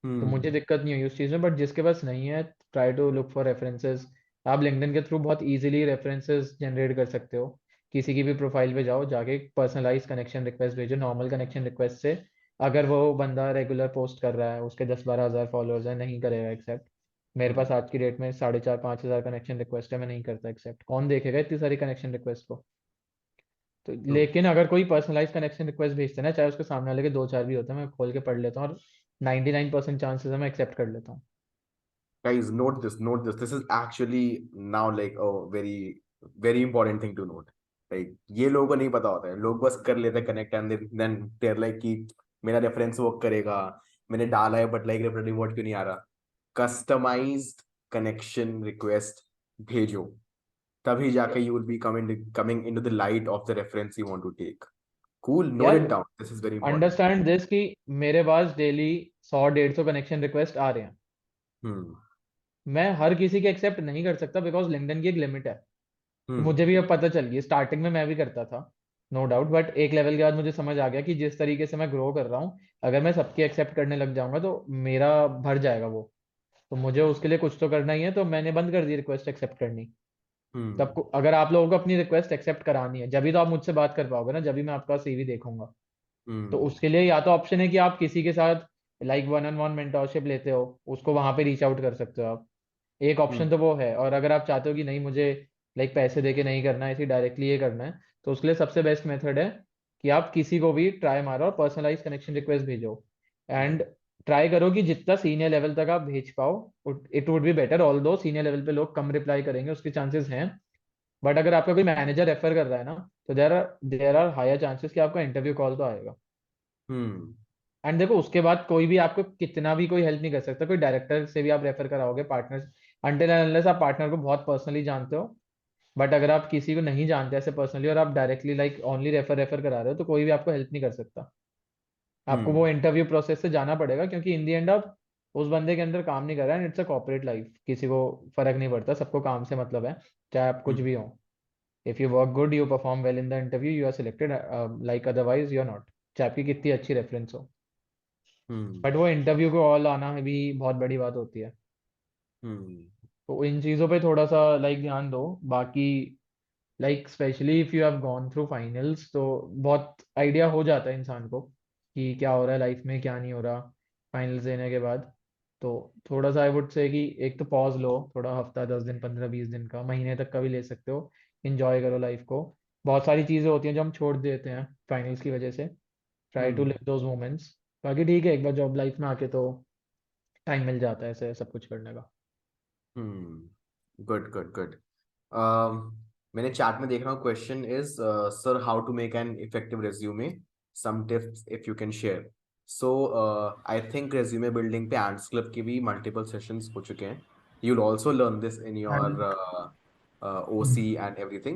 तो मुझे दिक्कत नहीं हुई उस चीज़ में। बट जिसके पास नहीं है, try to look for references. आप लिंक्डइन के थ्रू बहुत इजीली रेफरेंसेस जनरेट कर सकते हो। किसी की भी प्रोफाइल पे जाओ, जाके पर्सनलाइज कनेक्शन रिक्वेस्ट भेजो, नॉर्मल कनेक्शन रिक्वेस्ट से। अगर वो बंदा रेगुलर पोस्ट कर रहा है, उसके 10-12 हज़ार फॉलोअर्स है, नहीं करेगा एक्सेप्ट। मेरे पास आज की डेट में 4,500-5,000 कनेक्शन रिक्वेस्ट है, मैं नहीं करता एक्सेप्ट। कौन देखेगा इतनी सारी कनेक्शन रिक्वेस्ट को। तो लेकिन अगर कोई पर्सनलाइज कनेक्शन रिक्वेस्ट भेजते हैं ना, चाहे उसके सामने वाले के 2-4 भी होते हैं, मैं खोल के पढ़ लेता हूँ, और 99% चांसेस है मैं एक्सेप्ट कर लेता हूँ। Guys, note this. This is actually now like a very very important thing to note. Like ये लोगों को नहीं पता होता है, लोग बस कर लेते हैं connect and then there like कि मेरा रेफरेंस वर्क करेगा, मैंने डाला है बट लाइक रेफरेंस रिवॉर्ड क्यों नहीं आ रहा। कस्टमाइज्ड कनेक्शन रिक्वेस्ट भेजो, तभी जाके you will be coming into the light of the reference you want to take. Cool, note यार it down, this is very important. Understand this कि मेरे पास डेली 100-150 कनेक्शन रिक्वेस्ट आ रहे हैं। हम्म मैं हर किसी के एक्सेप्ट नहीं कर सकता बिकॉज लिंक्डइन की एक लिमिट है। तो हम्म मुझे भी अब पता चल गई, स्टार्टिंग में मैं भी करता था नो डाउट, बट एक लेवल के बाद मुझे समझ आ गया कि जिस तरीके से मैं ग्रो कर रहा हूँ, अगर मैं सबके एक्सेप्ट करने लग जाऊंगा तो मेरा भर जाएगा वो। तो मुझे उसके लिए कुछ तो करना ही है, तो मैंने बंद कर दी रिक्वेस्ट एक्सेप्ट करनी। हम्म सबको, अगर आप लोगों को अपनी रिक्वेस्ट एक्सेप्ट करानी है, जब भी तो आप मुझसे बात कर पाओगे ना, जब भी मैं आपका CV देखूंगा। तो हम्म उसके लिए या तो ऑप्शन है कि आप किसी के साथ like one on one mentorship लेते हो, उसको वहां पे रीच आउट कर सकते हो आप। एक हम्म ऑप्शन तो वो है। और अगर आप चाहते हो कि नहीं, मुझे लाइक पैसे दे के नहीं करना है, इसी डायरेक्टली ये करना है, तो उसके लिए सबसे बेस्ट मेथड है कि आप किसी को भी ट्राई मारो और पर्सनलाइज कनेक्शन रिक्वेस्ट भेजो। एंड ट्राई करो कि जितना सीनियर लेवल तक आप भेज पाओ, it would be better. All दो सीनियर लेवल पे लोग कम रिप्लाई करेंगे, उसके चांसेस हैं। बट अगर आपका कोई मैनेजर रेफर कर रहा है ना, तो देर आर हायर चांसेस कि आपका इंटरव्यू कॉल तो आएगा। हम्म एंड देखो उसके बाद कोई भी आपको कितना भी कोई हेल्प नहीं कर सकता, कोई डायरेक्टर से भी आप रेफर कराओगे, पार्टनर, अनटिल अनलेस आप पार्टनर को बहुत पर्सनली जानते हो। बट अगर आप किसी को नहीं जानते ऐसे पर्सनली, और आप directly like only refer refer करा रहे हो, तो कोई भी आपको हेल्प नहीं कर सकता। आपको वो हम्म इंटरव्यू प्रोसेस से जाना पड़ेगा, क्योंकि इन दी एंड आप उस बंदे के अंदर काम नहीं कर रहा है। इट्स अ कॉर्पोरेट लाइफ, किसी को फर्क नहीं पड़ता, सबको काम से मतलब है, चाहे आप कुछ भी हो। If you work good, you perform well in the interview, you are selected, like otherwise you are not, चाहे आपकी कितनी अच्छी रेफरेंस हो। हम्म बट वो इंटरव्यू को ऑल आना भी बहुत बड़ी बात होती है। हम्म तो इन चीज़ों पे थोड़ा सा लाइक ध्यान दो। बाकी like specially if you have gone through finals, तो बहुत आइडिया हो जाता है इंसान को कि क्या हो रहा है लाइफ में, क्या नहीं हो रहा फाइनल्स देने के बाद। तो थोड़ा सा आई वुड से कि एक तो पॉज लो, थोड़ा हफ्ता 10 दिन 15-20 दिन का, महीने तक का भी ले सकते हो। इंजॉय करो लाइफ को। बहुत सारी चीज़ें होती हैं जो हम छोड़ देते हैं फाइनल्स की वजह से। Try to hmm live those moments. बाकी ठीक है, एक बार जॉब लाइफ में आके तो टाइम मिल जाता है ऐसे सब कुछ करने का। Good good good. मैंने चैट में देख रहा हूँ, question is sir how to make an effective resume, some tips if you can share. So I think resume building पे एंड्स क्लब की भी मल्टीपल सेशंस हो चुके हैं। You will also learn this in your And OC and everything,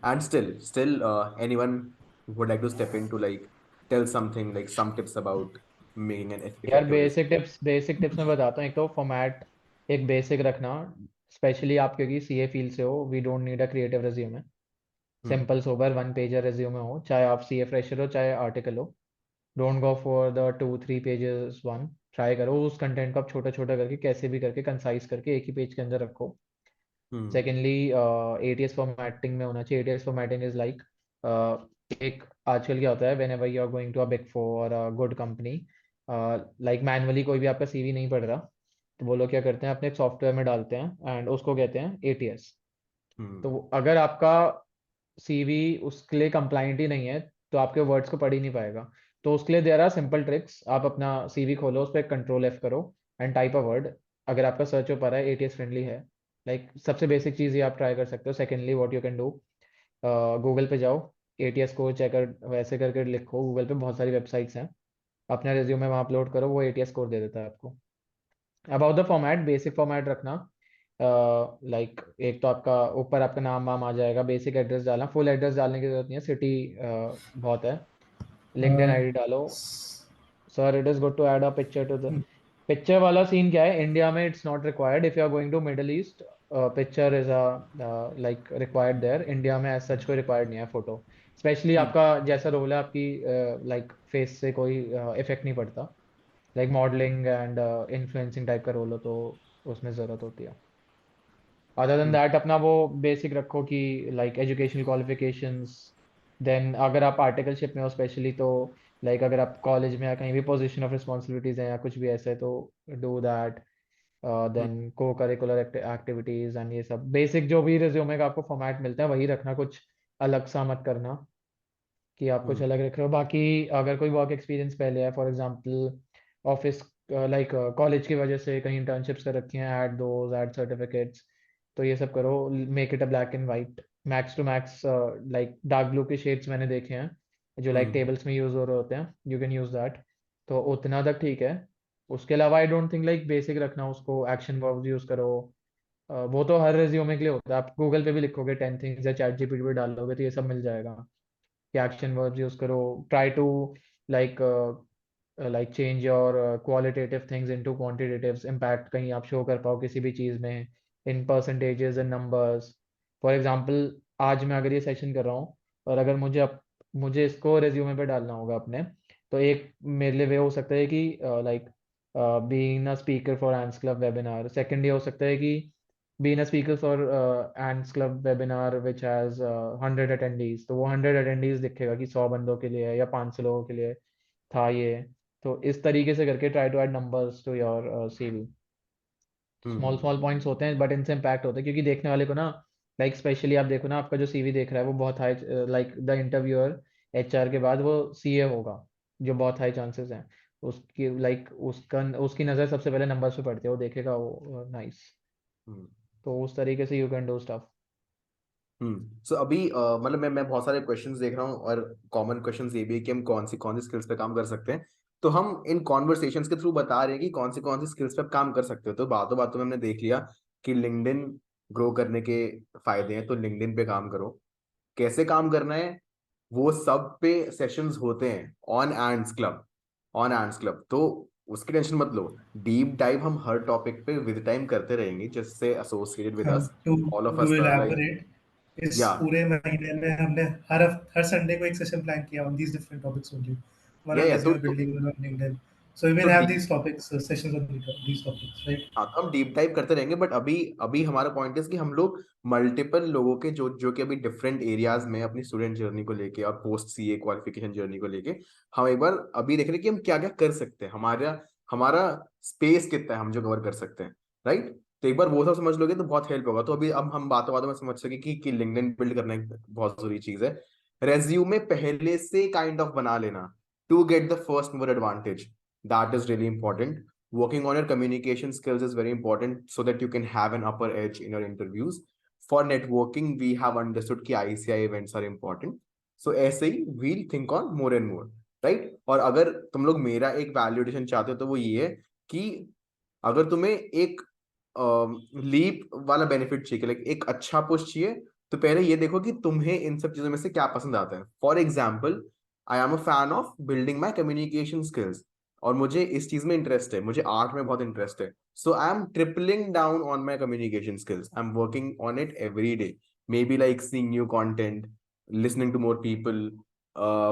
and still anyone would like to step in to like tell something like some tips about making an यार effective resume. Basic tips मैं बताता हूँ। एक तो format एक basic रखना, specially आप क्योंकि CA फील्ड से हो, we don't need a creative resume. Hmm. Simple sober 1 pager resume हो, चाहे आप CA फ्रेशर हो चाहे आर्टिकल हो। Don't go for the 2-3 pages one. Try करो उस कंटेंट को आप छोटा छोटा करके, कैसे भी करके कंसाइज करके एक ही पेज के अंदर रखो। Hmm. सेकेंडली ATS फॉर्मेटिंग में होना चाहिए। ATS फॉर्मेटिंग इज लाइक एक आजकल क्या होता है, whenever you are going to a big four or a good company, like manually कोई भी आपका CV नहीं पढ़ रहा, तो वो लोग क्या करते हैं, अपने एक सॉफ्टवेयर में डालते हैं एंड उसको कहते हैं ATS। तो अगर आपका CV उसके लिए कंप्लाइंट ही नहीं है तो आपके वर्ड्स को पढ़ ही नहीं पाएगा। तो उसके लिए देयर आर सिंपल ट्रिक्स। आप अपना CV खोलो, उस पर कंट्रोल F करो एंड टाइप अ वर्ड। अगर आपका सर्च हो पा रहा है, ATS फ्रेंडली है, लाइक सबसे बेसिक चीज़ ये आप ट्राई कर सकते हो। Secondly what you can do, Google पे जाओ, ATS को चेक कर, वैसे करके लिखो, गूगल पे बहुत सारी वेबसाइट्स हैं, अपना रिज्यूमे वहाँ अपलोड करो, वो ATS स्कोर दे देता है आपको। About the format, basic format रखना। लाइक एक तो आपका ऊपर आपका नाम वाम आ जाएगा, बेसिक एड्रेस डालना, फुल एड्रेस डालने की जरूरत नहीं है, सिटी बहुत है। लिंक्डइन Uh, आईडी डालो। s- sir it is good to add a picture to the picture वाला सीन क्या है, इंडिया में it's not required. If you are going to Middle East, picture is a like required there. India में as such कोई required नहीं है photo. Specially आपका जैसा रोल है, आपकी लाइक फेस से कोई इफेक्ट नहीं पड़ता। Like modelling and influencing type का रोल हो तो उसमें ज़रूरत होती है। अदर देन दैट अपना वो बेसिक रखो कि लाइक एजुकेशनल क्वालिफिकेशंस। देन अगर आप आर्टिकलशिप में हो स्पेशली, तो लाइक अगर आप कॉलेज में या कहीं भी पोजीशन ऑफ रिस्पॉन्सिबिलिटीज हैं या कुछ भी ऐसे, तो डू दैट। देन को करिकुलर एक्टिविटीज एंड ये सब बेसिक जो भी रिज्यूमे का आपको फॉर्मेट मिलता है वही रखना, कुछ अलग सा मत करना कि आप कुछ अलग रख रहे हो। बाकी अगर कोई वर्क एक्सपीरियंस पहले है, for example office, like college की वजह से कहीं इंटर्नशिप्स कर रखी हैं, ऐड दोज, ऐड सर्टिफिकेट्स, तो ये सब करो। Make it a black and white, max to max, like dark blue के शेड्स मैंने देखे हैं जो लाइक टेबल्स में यूज हो रहे होते हैं, यू कैन यूज दैट। तो उतना तक ठीक है। उसके अलावा I don't think like basic रखना, उसको एक्शन वर्ब्स यूज करो। वो तो हर रिज्यूमे के लिए होता है। आप गूगल पे भी लिखोगे 10 थिंग्स या चैट जीपीटी पे डालोगे तो ये सब मिल जाएगा कि एक्शन वर्ब्स यूज करो। Try to like like change your qualitative things into quantitatives. Impact कहीं आप शो कर पाओ किसी भी चीज़ में, in percentages and numbers. For example आज मैं अगर ये सेशन कर रहा हूँ और अगर मुझे इसको रेज्यूमे पे डालना होगा अपने, तो एक मेरे लिए वे हो सकता है कि like being a speaker for ends club webinar. Second ये हो सकता है कि being a speaker for ants club webinar which has 100 attendees, तो वो 100 attendees दिखेगा कि 100 बंदों के लिए है या 500 लोगों के लिए था ये। तो इस तरीके से करके try to add numbers to your CV। Small small points होते हैं बट इनसे इम्पैक्ट होता है, क्योंकि देखने वाले को ना, लाइक स्पेशली आप देखो ना, आपका जो CV देख रहा है वो बहुत high, like the interviewer HR के बाद वो CA होगा, जो बहुत हाई चांसेस हैं उसकी, लाइक उसकी नज़र सबसे पहले नंबर्स पे पड़ती है, वो देखेगा वो नाइस। तो उस तरीके से यू कैन डू स्टफ। सो अभी मतलब मैं बहुत सारे क्वेश्चंस देख रहा हूँ और कॉमन क्वेश्चंस ये भी है कि हम कौन सी स्किल्स पे काम कर सकते हैं। तो हम इन कॉन्वर्सेशंस के थ्रू बता रहे हैं कि कौन सी स्किल्स पे आप काम कर सकते हो। तो बातों बातों में हमने देख लिया कि लिंक्डइन ग्रो करने के फायदे हैं, तो लिंक्डइन पे काम करो। कैसे काम करना है वो सब पे सेशंस होते हैं ऑन एंड्स क्लब, तो उसकी टेंशन मत लो। डीप डाइव हम हर टॉपिक पे विद टाइम करते रहेंगे, जिससे associated with us, to all of to us like elaborate, इस या पूरे महीने में हमने हर संडे को एक सेशन प्लान किया on these different topics only, one या ऑन या resume building, one on LinkedIn, so we तो will have these topics, sessions on these topics, right? हाँ, तो हम डीप डाइव करते रहेंगे। बट अभी अभी हमारा पॉइंट है कि हम लोग मल्टीपल लोगों के जो कि अभी डिफरेंट एरियाज में अपनी स्टूडेंट जर्नी को लेके और पोस्ट सीए क्वालिफिकेशन जर्नी को लेके हम एक बार अभी देख रहे हैं कि हम क्या क्या कर सकते हैं, हमारा हमारा स्पेस कितना है हम जो कवर कर सकते हैं, राइट। तो एक बार वो सब समझ लोगे तो बहुत हेल्प होगा। तो अभी अब हम बातों बातों में समझ सके कि लिंक्डइन बिल्ड करना एक बहुत जरूरी चीज है। रेज्यूमे पहले से काइंड ऑफ बना लेना to get the first more advantage, that is really important. Working on your communication skills is very important so that you can have an upper edge in your interviews. For networking, we have understood कि ICI events are important. So ऐसे ही we'll think on more and more, right? और अगर तुम लोग मेरा एक valuation चाहते हो तो वो ये है कि अगर तुम्हें एक लीप वाला बेनिफिट चाहिए, लाइक एक अच्छा पुश चाहिए, तो पहले ये देखो कि तुम्हें इन सब चीजों में से क्या पसंद आता है। For example, I am a fan of building my communication skills और मुझे इस चीज में इंटरेस्ट है, मुझे आर्ट में बहुत इंटरेस्ट है। So I am tripling down on my communication skills, I am working on it every day, maybe like seeing new content, listening to more people,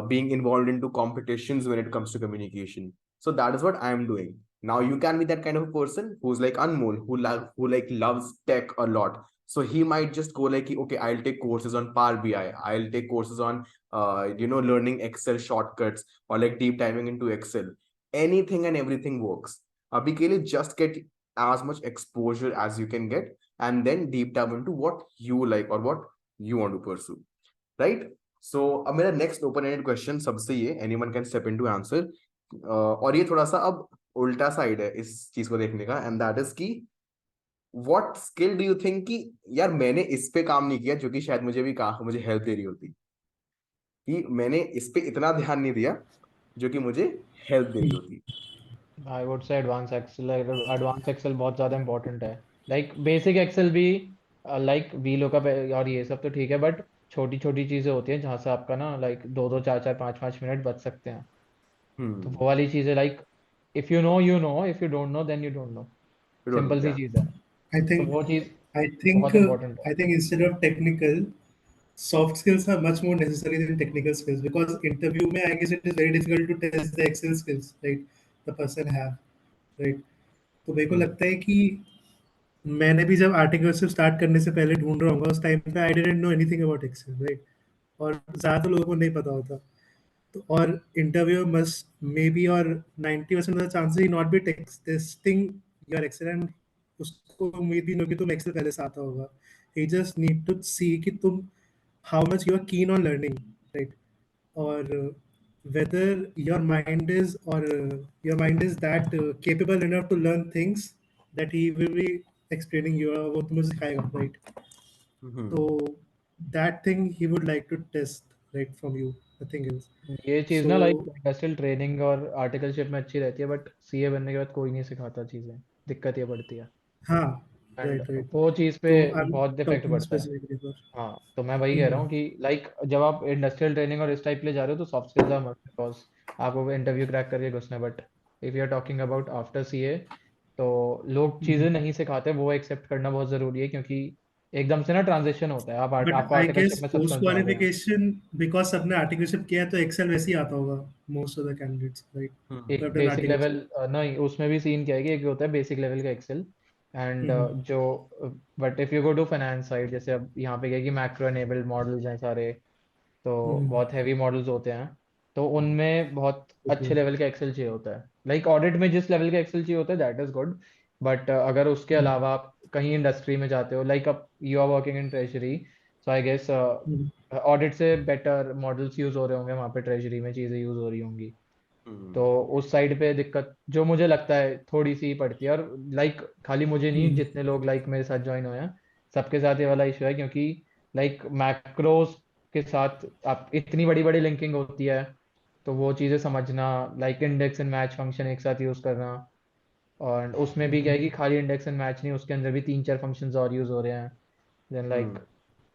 being involved into competitions when it comes to communication. So that is what I am doing. Now you can be that kind of a person who's like Anmol, who like loves tech a lot. So he might just go like, okay, I'll take courses on Power BI, I'll take courses on learning Excel shortcuts, or like deep diving into Excel. Anything and everything works. Abhi ke liye just get as much exposure as you can get, and then deep dive into what you like or what you want to pursue, right? So अब मेरा next open ended question सबसे ये anyone can step into answer, और ये थोड़ा सा अब उल्टा साइड है इस चीज को देखने का, एंड दैट इज कि what skill do you think कि यार मैंने इस पे काम नहीं किया, जो कि शायद मुझे भी कहा मुझे हेल्प दे रही होती, कि मैंने इस पे इतना ध्यान नहीं दिया जो कि मुझे हेल्प दे रही होती. I would say advance Excel. Advance Excel बहुत ज़्यादा इंपॉर्टेंट है. लाइक बेसिक एक्सेल भी लाइक वी लुकअप और ये सब तो ठीक है, बट छोटी छोटी चीज़ें होती हैं जहाँ से आपका ना लाइक 2-2 4-4 5-5 मिनट बच सकते हैं. तो वो वाली चीज़ें like if you know you know, if you don't know then you don't know. You don't know, simple सी yeah. चीज़ है. I तो think वो चीज़ I think बहुत इंपॉर्टेंट है. I think instead of technical, soft skills are much more necessary than technical skills, because interview mein, I guess it is very difficult to test the Excel skills, right? The person have, right? तो मेरे को लगता है कि मैंने भी जब articleship start करने से पहले ढूंढ रहा हूँ उस टाइम पे I didn't know anything about Excel, right? और ज़्यादा लोगों को नहीं पता होता. तो और इंटरव्यू मस्ट मे बी, और 90% of the chances he not be testing your Excel, and उसको उम्मीद भी नहीं होगी तुम एक्सेल पहले से आता होगा. ही जस्ट नीड टू सी कि तुम how much you are keen on learning, right? Or whether your mind is that capable enough to learn things that he will be explaining you, वो तुम्हें सिखाएगा, right? So that thing he would like to test, right, from you. Nothing else. ये चीज़ ना So like industrial training और articleship में अच्छी रहती है, बट सीए बनने के बाद कोई नहीं सिखाता चीज़ें. दिक्कत ये पड़ती है. हाँ, एंड right, right. वो चीज़ पे So I'm बहुत इफेक्ट talking पड़ता है. specifically for. हाँ, तो मैं वही कह रहा हूँ कि लाइक जब आप इंडस्ट्रियल ट्रेनिंग और इस टाइप के लिए जा रहे हो तो soft skills are must, because आपको इंटरव्यू क्रैक करके घुसना है. But if you are talking about after CA, तो लोग चीज़ें नहीं सिखाते, वो एक्सेप्ट करना बहुत ज़रूरी है, क्योंकि एकदम से ना ट्रांजिशन होता है. But आपको I आर्टिकलशिप guess में सब post समझ में आ गया. qualification, because सबने आर्टिकलशिप किया है तो एक्सेल वैसे ही आता होगा most of the candidates, right? एक who have done basic level articulation. नहीं, उसमें भी सीन क्या है कि एक होता है बेसिक लेवल का एक्सेल एंड हम्म. जो, but if you go to finance side, जैसे अब यहाँ पे क्या है कि मैक्रो एनेबल्ड मॉडल्स हैं सारे, तो बहुत हैवी मॉडल्स होते हैं, तो उनमें बहुत Okay. अच्छे लेवल का एक्सेल चाहिए होता है. लाइक ऑडिट में जिस लेवल का एक्सेल चाहिए होता है दैट इज गुड, बट अगर उसके अलावा आप कहीं इंडस्ट्री में जाते हो, लाइक अब you are working in treasury, so I guess audit से बेटर मॉडल्स यूज हो रहे होंगे वहाँ पे, ट्रेजरी में चीज़ें यूज हो रही होंगी. तो उस साइड पे दिक्कत जो मुझे लगता है थोड़ी सी पड़ती है. और लाइक खाली मुझे नहीं, जितने लोग लाइक मेरे साथ ज्वाइन हुए हैं सबके साथ ये वाला इशू है, क्योंकि लाइक मैक्रोस के साथ आप इतनी बड़ी बड़ी लिंकिंग होती है, तो वो चीज़ें समझना, like index and match function एक साथ यूज़ करना, और उसमें भी क्या है कि खाली इंडेक्स एंड मैच नहीं, उसके अंदर भी 3-4 फंक्शंस और यूज़ हो रहे हैं. देन लाइक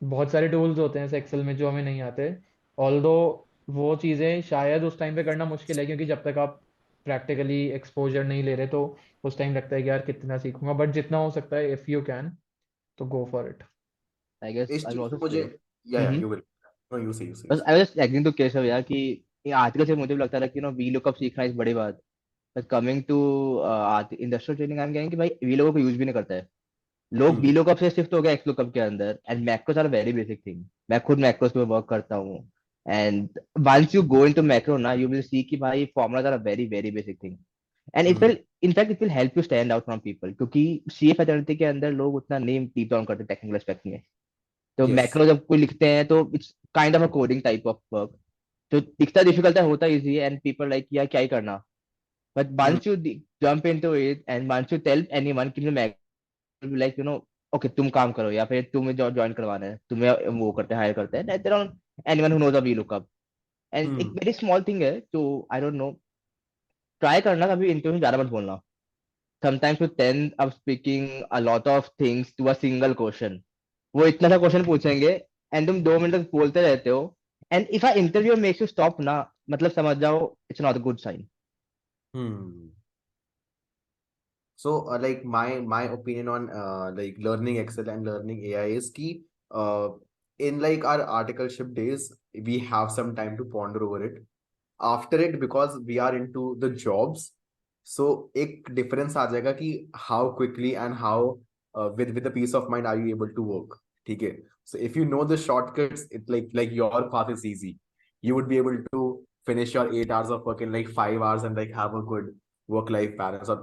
बहुत सारे टूल्स होते हैं एक्सेल में जो हमें नहीं आते. ऑल्दो वो चीज़ें शायद उस टाइम पे करना मुश्किल है, क्योंकि जब तक आप प्रैक्टिकली एक्सपोजर नहीं ले रहे, तो उस टाइम लगता है कि यार कितना सीखूंगा, बट जितना हो सकता है इफ़ यू कैन तो go for it. I guess इस I will चीज also को मुझे, say. या Mhm. You will, no you say, बस I was just agreeing to Keshav यार कि ये आर्टिकल से मुझे भी लगता था कि वी लुकअप सीखना इस बड़ी बात. But coming to industrial training, I am कहेंगे कि भाई वी लोगों को यूज भी नहीं करता है. लोग वी लुकअप से शिफ्ट हो गए एक्स लुकअप के अंदर, and macros are very basic thing. मैं खुद मैक्रोस पे वर्क करता हूँ, and once you go into macro ना, यू विल सी कि भाई formulas are very very basic thing, and it will help you stand out from people, क्योंकि CA faculty के अंदर लोग उतना नहीं डीप डाउन करते टेक्निकल एस्पेक्ट में. तो यस. मैक्रो जब कोई लिखते हैं तो it's kind of a coding type of work. तो दिखता डिफिकल्ट है, होता इजी है, एंड पीपल लाइक यार क्या ही करना. But once you jump into it and once you tell anyone कि लाइक ओके तुम काम करो, या फिर तुम्हें ज्वाइन करवाना है, तुम्हें वो करते हैं, हायर करते हैं, there are anyone who knows a V lookup. And एक वेरी स्मॉल थिंग है, तो आई डोंट नो, ट्राई करना कभी इंटरव्यू में ज्यादा मत बोलना. Sometimes you tend up speaking a lot of things to a single question. वो इतना सा क्वेश्चन पूछेंगे एंड तुम 2 मिनट तक बोलते रहते हो, and if a interview makes you stop ना, मतलब समझ जाओ it's not a good sign. So, like my opinion on like learning Excel and learning AI is कि in like our articleship days, we have some time to ponder over it. After it, because we are into the jobs, so एक difference आ जाएगा कि how quickly and how with the peace of mind are you able to work. ठीक है. So if you know the shortcuts, it like your path is easy. You would be able to finish your 8 hours of work in like 5 hours and like have a good work-life balance or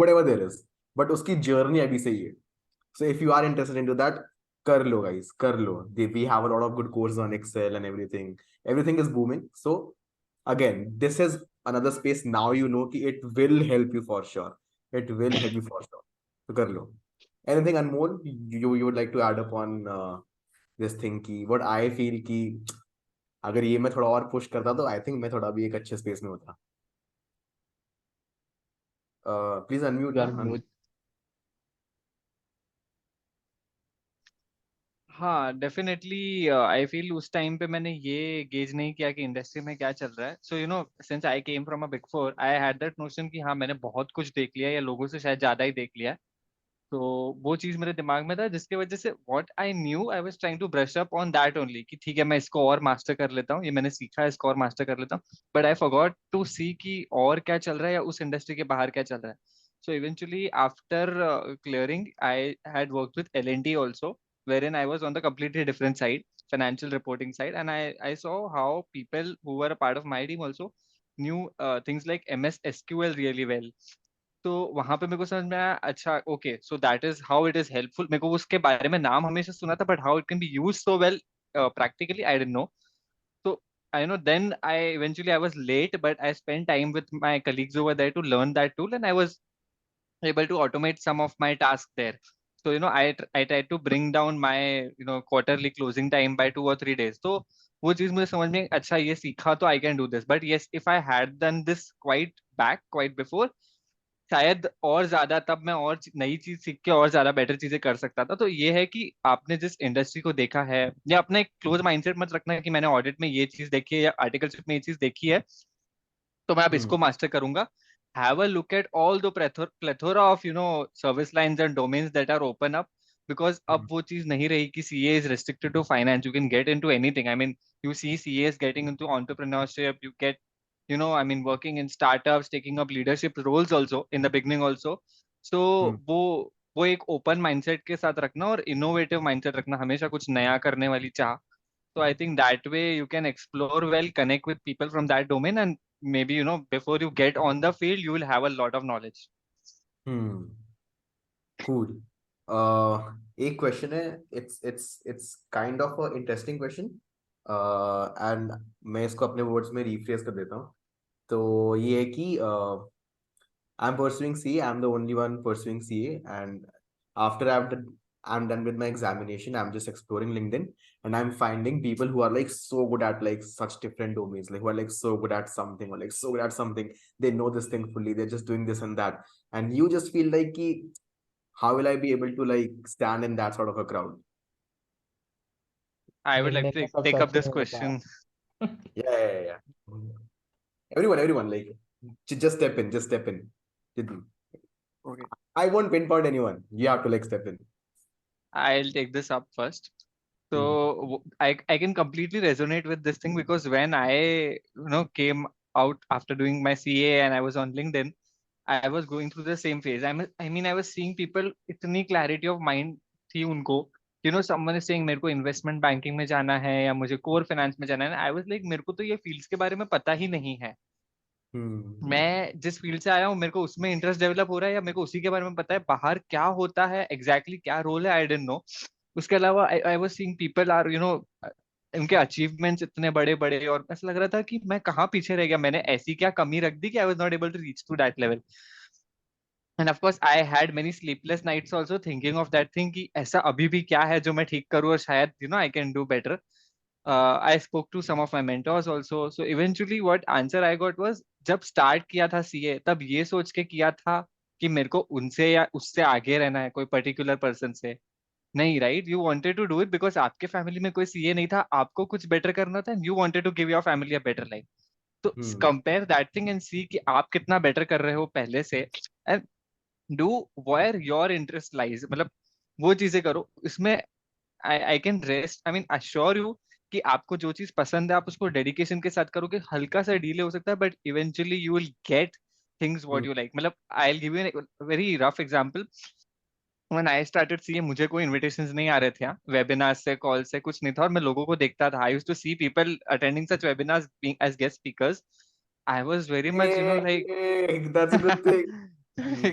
whatever there is. But उसकी journey अभी से ही है. So if you are interested into that, कर लो guys, कर लो. We have a lot of good courses on Excel and everything. Everything is booming. So again, this is another space. Now you know कि it will help you for sure. It will help you for sure. So कर लो. Anything Anmol you would like to add upon this thing कि what I feel कि अगर ये मैं थोड़ा और push करता तो I think मैं थोड़ा भी एक अच्छे space में होता. Please unmute You are ना. mute. हाँ डेफिनेटली आई फील उस टाइम पे मैंने ये गेज नहीं किया कि इंडस्ट्री में क्या चल रहा है. So you know since I came from a big four I had that notion कि हाँ मैंने बहुत कुछ देख लिया या लोगों से शायद ज्यादा ही देख लिया. तो वो चीज मेरे दिमाग में था जिसकी वजह से what I knew I was trying to brush up on that only कि ठीक है मैं इसको और मास्टर कर लेता हूँ, ये मैंने सीखा है इसको और मास्टर कर लेता हूँ. बट आई फॉरगॉट टू सी कि और क्या चल रहा है या उस इंडस्ट्री के बाहर क्या चल रहा है. So eventually after clearing I had worked with L&T also, wherein I was on the completely different side, financial reporting side, and I saw how people who were a part of my team also knew things like MS SQL really well. तो वहां पे मेरे को समझ में आया अच्छा okay so that is how it is helpful. मेरे को उसके बारे में नाम हमेशा सुना था but how it can B use so well practically I didn't no. So I know then I eventually I was late, but I spent time with my colleagues over there to learn that tool, and I was able to automate some of my tasks there. So you know I tried to bring down my quarterly closing time by 2 or 3 days. So वो चीज मुझे समझ में अच्छा ये सीखा तो I can do this. But yes, if I had done this quite before, शायद और ज्यादा तब मैं और नई चीज सीख के और ज्यादा बेटर चीजें कर सकता था. तो ये है कि आपने जिस इंडस्ट्री को देखा है या अपना एक क्लोज माइंडसेट मत रखना है कि मैंने ऑडिट में ये चीज देखी है या आर्टिकलशिप में ये चीज देखी है तो मैं अब इसको मास्टर करूंगा. Have a look at all the plethora of service lines and domains that are open up, because अब वो चीज नहीं रही कि CA is restricted to finance. You can get into anything. I mean, you see CAs getting into entrepreneurship. You get I mean, working in startups, taking up leadership roles also in the beginning also. So वो एक open mindset के साथ रखना और innovative mindset रखना, हमेशा कुछ नया करने वाली चाह. So I think that way you can explore well, connect with people from that domain, and maybe before you get on the field, you will have a lot of knowledge. Cool. एक question है. It's kind of a interesting question. And मैं इसको अपने words में rephrase कर देता हूँ. तो ये है कि I'm pursuing CA. I'm the only one pursuing CA, and after I'm done with my examination, I'm just exploring LinkedIn, and I'm finding people who are like so good at like such different domains, like who are like so good at something or like so good at something. They know this thing fully. They're just doing this and that, and you just feel like, ki, how will I be able to like stand in that sort of a crowd? I would like LinkedIn to में सब take up such this नहीं होता. question. Yeah. Everyone, like, just step in. Okay. I won't pinpoint anyone. You have to like step in. I'll take this up first. So I can completely resonate with this thing, because when I came out after doing my CA and I was on LinkedIn, I was going through the same phase. I mean I was seeing people इतनी clarity of mind थी उनको. Someone is saying मेरे को investment banking में जाना है या मुझे core finance में जाना है. I was like मेरे को तो ये fields के बारे में पता ही नहीं है. मैं जिस फील्ड से आया हूँ मेरे को उसमें इंटरेस्ट डेवलप हो रहा है या मेरे को उसी के बारे में पता है. बाहर क्या होता है एग्जैक्टली क्या रोल है आई डेंट नो. उसके अलावा I was seeing people are उनके अचीवमेंट्स इतने बड़े बड़े और ऐसा लग रहा था कि मैं कहाँ पीछे रह गया, मैंने ऐसी क्या कमी रख दी कि I was not able to reach to that level. And of course I had many sleepless nights also thinking of that thing कि ऐसा अभी भी क्या है जो मैं ठीक करूँ और शायद I can do better. I spoke to some of my mentors also. So eventually what answer I got was, जब start किया था CA तब ये सोच के किया था कि मेरे को उनसे या उससे आगे रहना है कोई पर्टिकुलर पर्सन से. नहीं, right, you wanted to do it because आपके फैमिली में कोई CA नहीं था, आपको कुछ बेटर करना था and you wanted to give your family a better life. तो compare that thing and see कि आप कितना बेटर कर रहे हो पहले से, and do where your interest lies. मतलब वो चीजें करो. इसमें I can rest, I mean assure you कि आपको जो चीज पसंद है आप उसको डेडिकेशन के साथ करोगे. हल्का सा डिले हो सकता है but eventually you will get things what you like. मतलब I will give you very rough example. when I started CA, मुझे कोई invitations नहीं आ रहे थे, webinars से, call से, कुछ नहीं था, और मैं लोगों को देखता था. I used to see people attending such webinars being as guest speakers. I was very much, like, Hey, that's a good thing.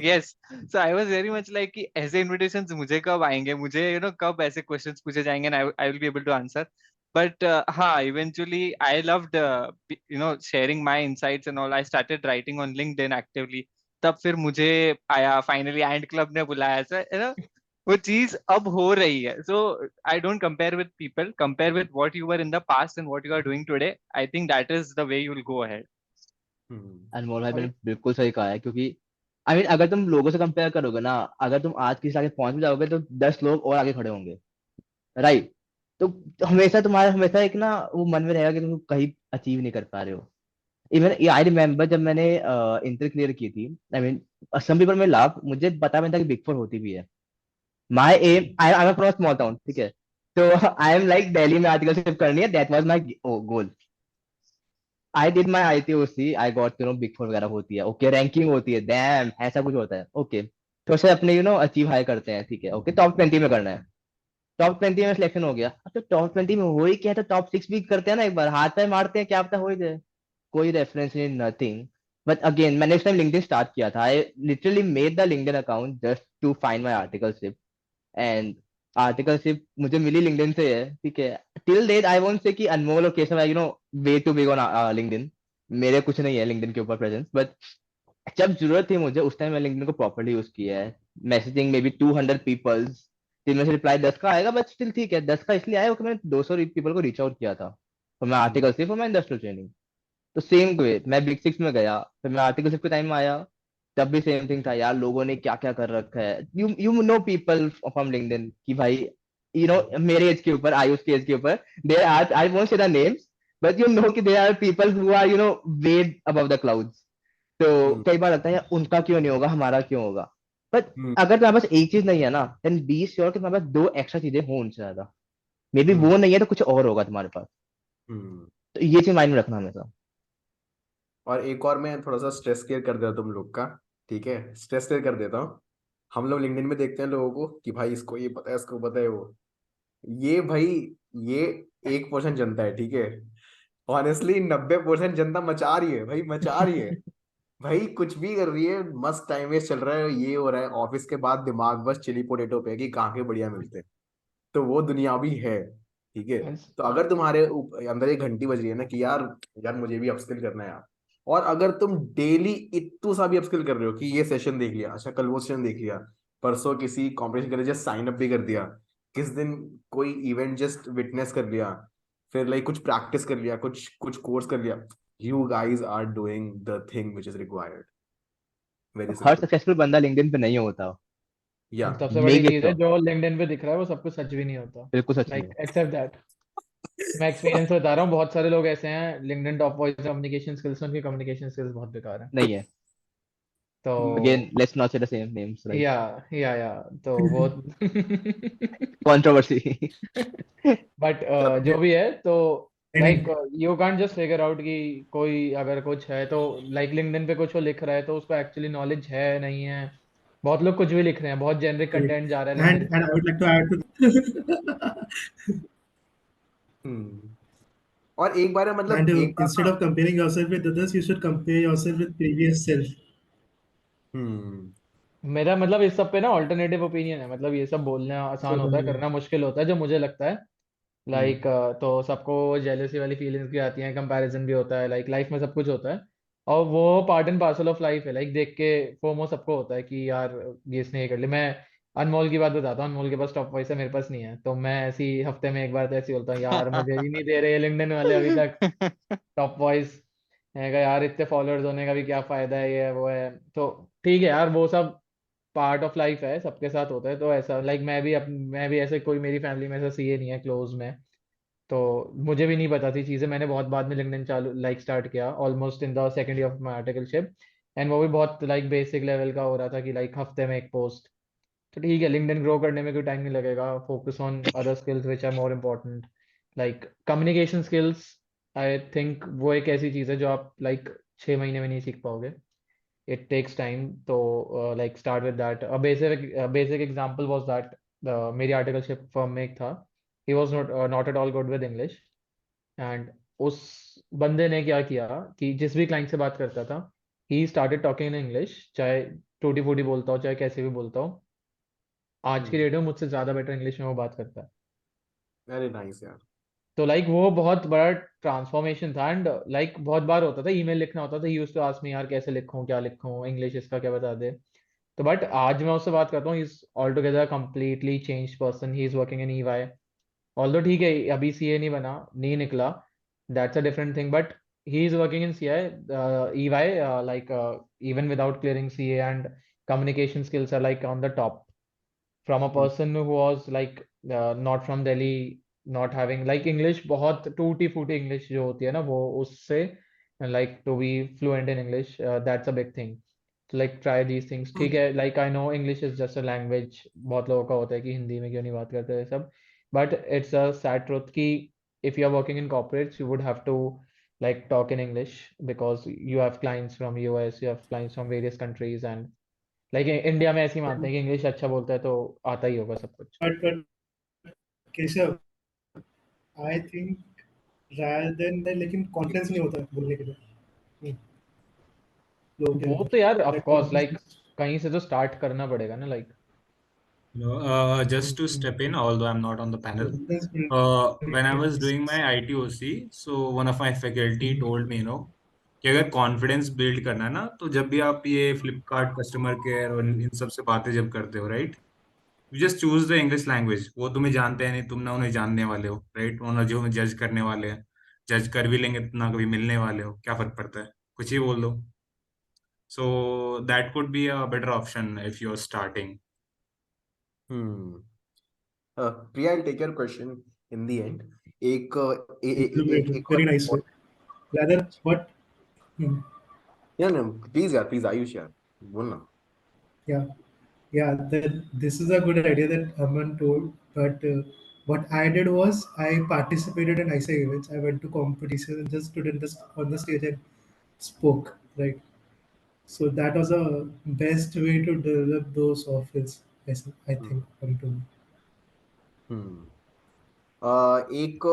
yes. So I was very much like कि ऐसे invitations मुझे कब आएंगे, मुझे कब ऐसे questions पूछे जाएंगे, and I will be able to answer. But हाँ, eventually I loved sharing my insights and all. I started writing on LinkedIn actively. तब फिर मुझे आया फाइनली एंड क्लब ने बुलाया, सर वो चीज अब हो रही है. So I don't compare with people, compare with what you were in the past and what you are doing today. I think that is the way you will go ahead. Anmol भाई मैंने बिल्कुल सही कहा है, क्योंकि आई मीन अगर तुम लोगों से कंपेयर करोगे ना, अगर तुम आज किसी आगे पहुंच भी जाओगे तो 10 लोग और आगे खड़े होंगे, राइट? तो हमेशा तुम्हारा हमेशा एक ना वो मन में रहेगा कि तुम कहीं अचीव नहीं कर पा रहे हो. इवन आई रिमेम्बर जब मैंने इंटर क्लियर की थी, आई मीन सम पीपल में लाभ, मुझे पता नहीं था कि बिग फोर होती भी है. My am, I am from small town, ठीक है, तो आई एम लाइक दिल्ली में आर्टिकलशिप करनी है, that was my goal. I did my ITOC, I got big four वगैरह होती है, ओके, रैंकिंग होती है, डैम ऐसा कुछ होता है, ओके. तो से अपने अचीव हाई करते हैं, ठीक है, ओके, टॉप 20 में करना है. टॉप 20 में सिलेक्शन हो गया, अब तो टॉप 20 में हो ही क्या है, तो टॉप 6 भी करते हैं ना, एक बार हाथ पे मारते हैं, क्या पता हो ही जाए. कोई रेफरेंस नहीं, नथिंग. बट अगेन मैंने उस टाइम लिंक्डइन स्टार्ट किया था. I literally made the LinkedIn account just to find my articleship. And articleship मुझे मिली लिंक्डइन से है, ठीक है. टिल डेट आई वोंट से कि अनमोल और Keshav way too big on LinkedIn. मेरे कुछ नहीं है लिंक्डइन के ऊपर प्रेजेंस, बट जब जरूरत थी मुझे उस टाइम मैं लिंक्डइन को प्रॉपर्ली यूज किया है. मैसेजिंग में भी 200 पीपल्स, 3 में से रिप्लाई 10 का आएगा, बट स्टिल ठीक है. 10 का इसलिए आया क्योंकि मैंने 200 पीपल को रीच आउट किया था for my articleship, for my industrial training. तो सेम वे मैं बिग 6 में गया, फिर मैं आर्टिकलशिप के टाइम में आया, तब भी सेम थिंग था यार. लोगों ने क्या क्या कर रखा है, you know people from LinkedIn कि भाई मेरे एज के ऊपर, आयुष के एज के ऊपर, there are, I won't say the names, but कि there are people who are way above the clouds. तो कई बार लगता है यार उनका क्यों नहीं होगा, हमारा क्यों होगा. बट अगर तुम्हारे पास एक चीज नहीं है ना, देन बी श्योर कि तुम्हारे पास 2 एक्स्ट्रा चीजें हो उनसे ज्यादा. मे बी वो नहीं है तो कुछ और होगा तुम्हारे पास. तो ये चीज माइंड में रखना हमेशा. और एक और मैं थोड़ा सा स्ट्रेस क्लियर कर देता तुम लोग का, ठीक है, स्ट्रेस क्लियर कर देता हूँ. हम लोग लिंक्डइन में देखते हैं लोगों को कि भाई इसको ये पता है, इसको पता है वो, ये भाई, ये 1% जनता है, ठीक है. ऑनेस्टली 90% जनता मचा रही है भाई, मचा रही है. भाई कुछ भी कर रही है, मस्त टाइम वेस्ट चल रहा है, ये हो रहा है, ऑफिस के बाद दिमाग बस चिली पोटेटो पे है कि कहाँ के बढ़िया मिलते हैं. तो वो दुनिया भी है, ठीक है. तो अगर तुम्हारे अंदर एक घंटी बज रही है ना कि यार, यार मुझे भी अपस्किल करना है यार, और अगर तुम डेली इतू सा भी अपस्किल कर रहे हो कि ये सेशन देख लिया, अच्छा कल वो सेशन देख लिया, परसों किसी कॉम्पिटिशन के लिए जस्ट साइन अप भी कर दिया, किस दिन कोई इवेंट जस्ट विटनेस कर लिया, फिर लाइक कुछ प्रैक्टिस कर लिया, कुछ कुछ कोर्स कर लिया, you guys are doing the thing which is required. Very हर सिंपल. सक्सेसफुल बंदा लिंक्डइन पे नहीं होता. या सबसे बड़ी मेक इट चीज है, श्योर. जो लिंक्डइन पे दिख रहा है वो सब कुछ सच भी नहीं होता. बिल्कुल सच नहीं लाइक है. Accept that. मैं एक्सपीरियंस बता रहा हूँ, बहुत सारे लोग ऐसे हैं LinkedIn top voice communication skills, उनकी कम्युनिकेशन स्किल्स बहुत बेकार है. नहीं है. तो अगेन लेट्स नॉट से द सेम नेम्स, राइट? या तो वो कंट्रोवर्सी. बट जो भी है, तो like you can't just figure out कि कोई अगर कुछ है तो लाइक लिंक्डइन पे कुछ वो लिख रहा है तो उसको एक्चुअली नॉलेज है नहीं है. बहुत लोग कुछ भी लिख रहे हैं, बहुत जेनरिक कंटेंट जा रहा है And लिंक्डइन and पे. I would like to add to और एक बार and मतलब एक बार instead ना. of comparing yourself with others, you should compare yourself with previous self. हम्म. मेरा मतलब इस सब पे ना ऑल्टरनेटिव ओपिनियन है. मतलब ये सब बोलना आसान होता है, करना मुश्किल होता है, जो मुझे लगता है. लाइक तो सबको जेलसी वाली फीलिंग्स भी आती हैं, कंपैरिजन भी होता है, लाइक लाइफ में सब कुछ होता है. और वो part and parcel of life है. लाइक देख के फोमो सबको होता है कि यार ये इसने ये कर लिया. मैं अनमोल की बात बताता हूँ, अनमोल के पास टॉप वॉइस है, मेरे पास नहीं है. तो मैं ऐसी हफ्ते में एक बार तो ऐसी बोलता हूँ, यार मुझे ही नहीं दे रहे लिंक्डइन वाले अभी तक टॉप वॉइस. मैंने कहा यार इतने फॉलोअर्स होने का भी क्या फायदा है, ये है वो है. तो ठीक है यार, वो सब पार्ट ऑफ लाइफ है, सबके साथ होता है. तो ऐसा लाइक मैं भी ऐसे, कोई मेरी फैमिली में ऐसा सीए नहीं है क्लोज में. तो मुझे भी नहीं पता थी चीज़ें. मैंने बहुत बाद में लिंक्डइन चालू लाइक स्टार्ट किया, almost in the second year of my articleship. And वो भी बहुत लाइक बेसिक लेवल का हो रहा था कि लाइक हफ्ते में एक पोस्ट. तो ठीक है, लिंक्डइन ग्रो करने में कोई टाइम नहीं लगेगा. Focus on other skills which are more important. Like communication skills, I think वो एक ऐसी चीज़ है जो आप लाइक 6 महीने में नहीं सीख पाओगे. it takes time. So like start with that. A basic example was that मेरी articleship firm में एक था, he was not at all good with English, and उस बंदे ने क्या किया कि जिस भी क्लाइंट से बात करता था, he started talking in English, चाहे टूटी फूटी बोलता हो चाहे कैसे भी बोलता हो, आज की डेट में मुझसे ज्यादा बेटर इंग्लिश में वो बात करता है। वेरी नाइस यार। तो लाइक वो बहुत बड़ा ट्रांसफॉर्मेशन था, एंड लाइक बहुत बार होता था ईमेल लिखना होता था, he used to ask me यार कैसे लिखूं क्या लिखूं इंग्लिश इसका क्या बता दे। तो बट आज मैं उससे बात करता हूँ, he is all together completely changed person, he is working in EY. Although ठीक है अभी सीए नहीं बना, नहीं निकला, that's a different thing, but he is working in CI, EY, like even without clearing CA, and communication skills are like on the top from a person who was like not from Delhi, not having like English बहुत टूटी फूटी English जो होती है ना वो, उससे like to be fluent in English, that's a big thing. So like try these things. ठीक है, like I know English is just a language, बहुत लोगों का होता है कि हिंदी में क्यों नहीं बात करते ये सब, but it's a sad truth कि if you are working in corporates you would have to like talk in English, because you have clients from US, you have clients from various countries, and like India में ऐसे ही मानते हैं कि English अच्छा बोलता है तो आता ही होगा सब कुछ। But Keshav, I think rather than that, लेकिन कॉन्फिडेंस नहीं होता बोलने के लिए लोगों के वो अंदर, तो यार of that course like confidence. कहीं से तो स्टार्ट करना पड़ेगा ना, like Just to step in, although I'm not on the panel, Confidence when I building was doing my skills. ITOC, so one of my faculty told me, कि अगर confidence build करना है ना, तो जब भी आप ये फ्लिपकार्ट कस्टमर केयर और इन सब से बातें जब करते हो, right, you just choose the English language. वो तुम्हें जानते हैं नहीं, तुम ना उन्हें जानने वाले हो, राइट, उन्हें जो जज करने वाले हैं, जज कर भी लेंगे तो ना कभी मिलने वाले हो, क्या फर्क पड़ता है, कुछ ही बोल दो। So that could be a better option if you are starting. Priya, I'll take your question in the end. एक एक Very और nice way. Rather, what? Hmm. या ना, प्लीज यार, प्लीज आयुष यार, बोलना। Yeah, yeah. This is a good idea that Aman told. But what I did was I participated in ISA events. I went to competitions and just stood on the stage and spoke. Right. So that was a best way to develop those soft skills. I think, according to me. हम्म एक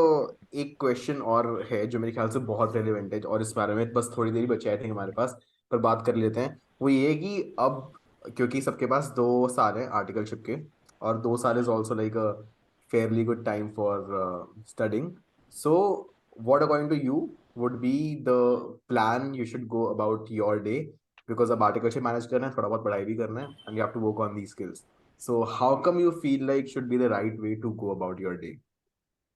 एक question और है जो मेरे ख्याल से बहुत relevant है, और इस बारे में बस थोड़ी देर ही बची आई थिंक हमारे पास, पर बात कर लेते हैं। वो ये है कि अब क्योंकि सबके पास 2 साल हैं आर्टिकलशिप के, और 2 साल is also like a fairly good time for studying. So what according to you would be the plan you should go about your day, because अब आर्टिकलशिप मैनेज करना है, थोड़ा बहुत पढ़ाई भी करना है, and you have to work on the skills. So how come you feel like should be the right way to go about your day,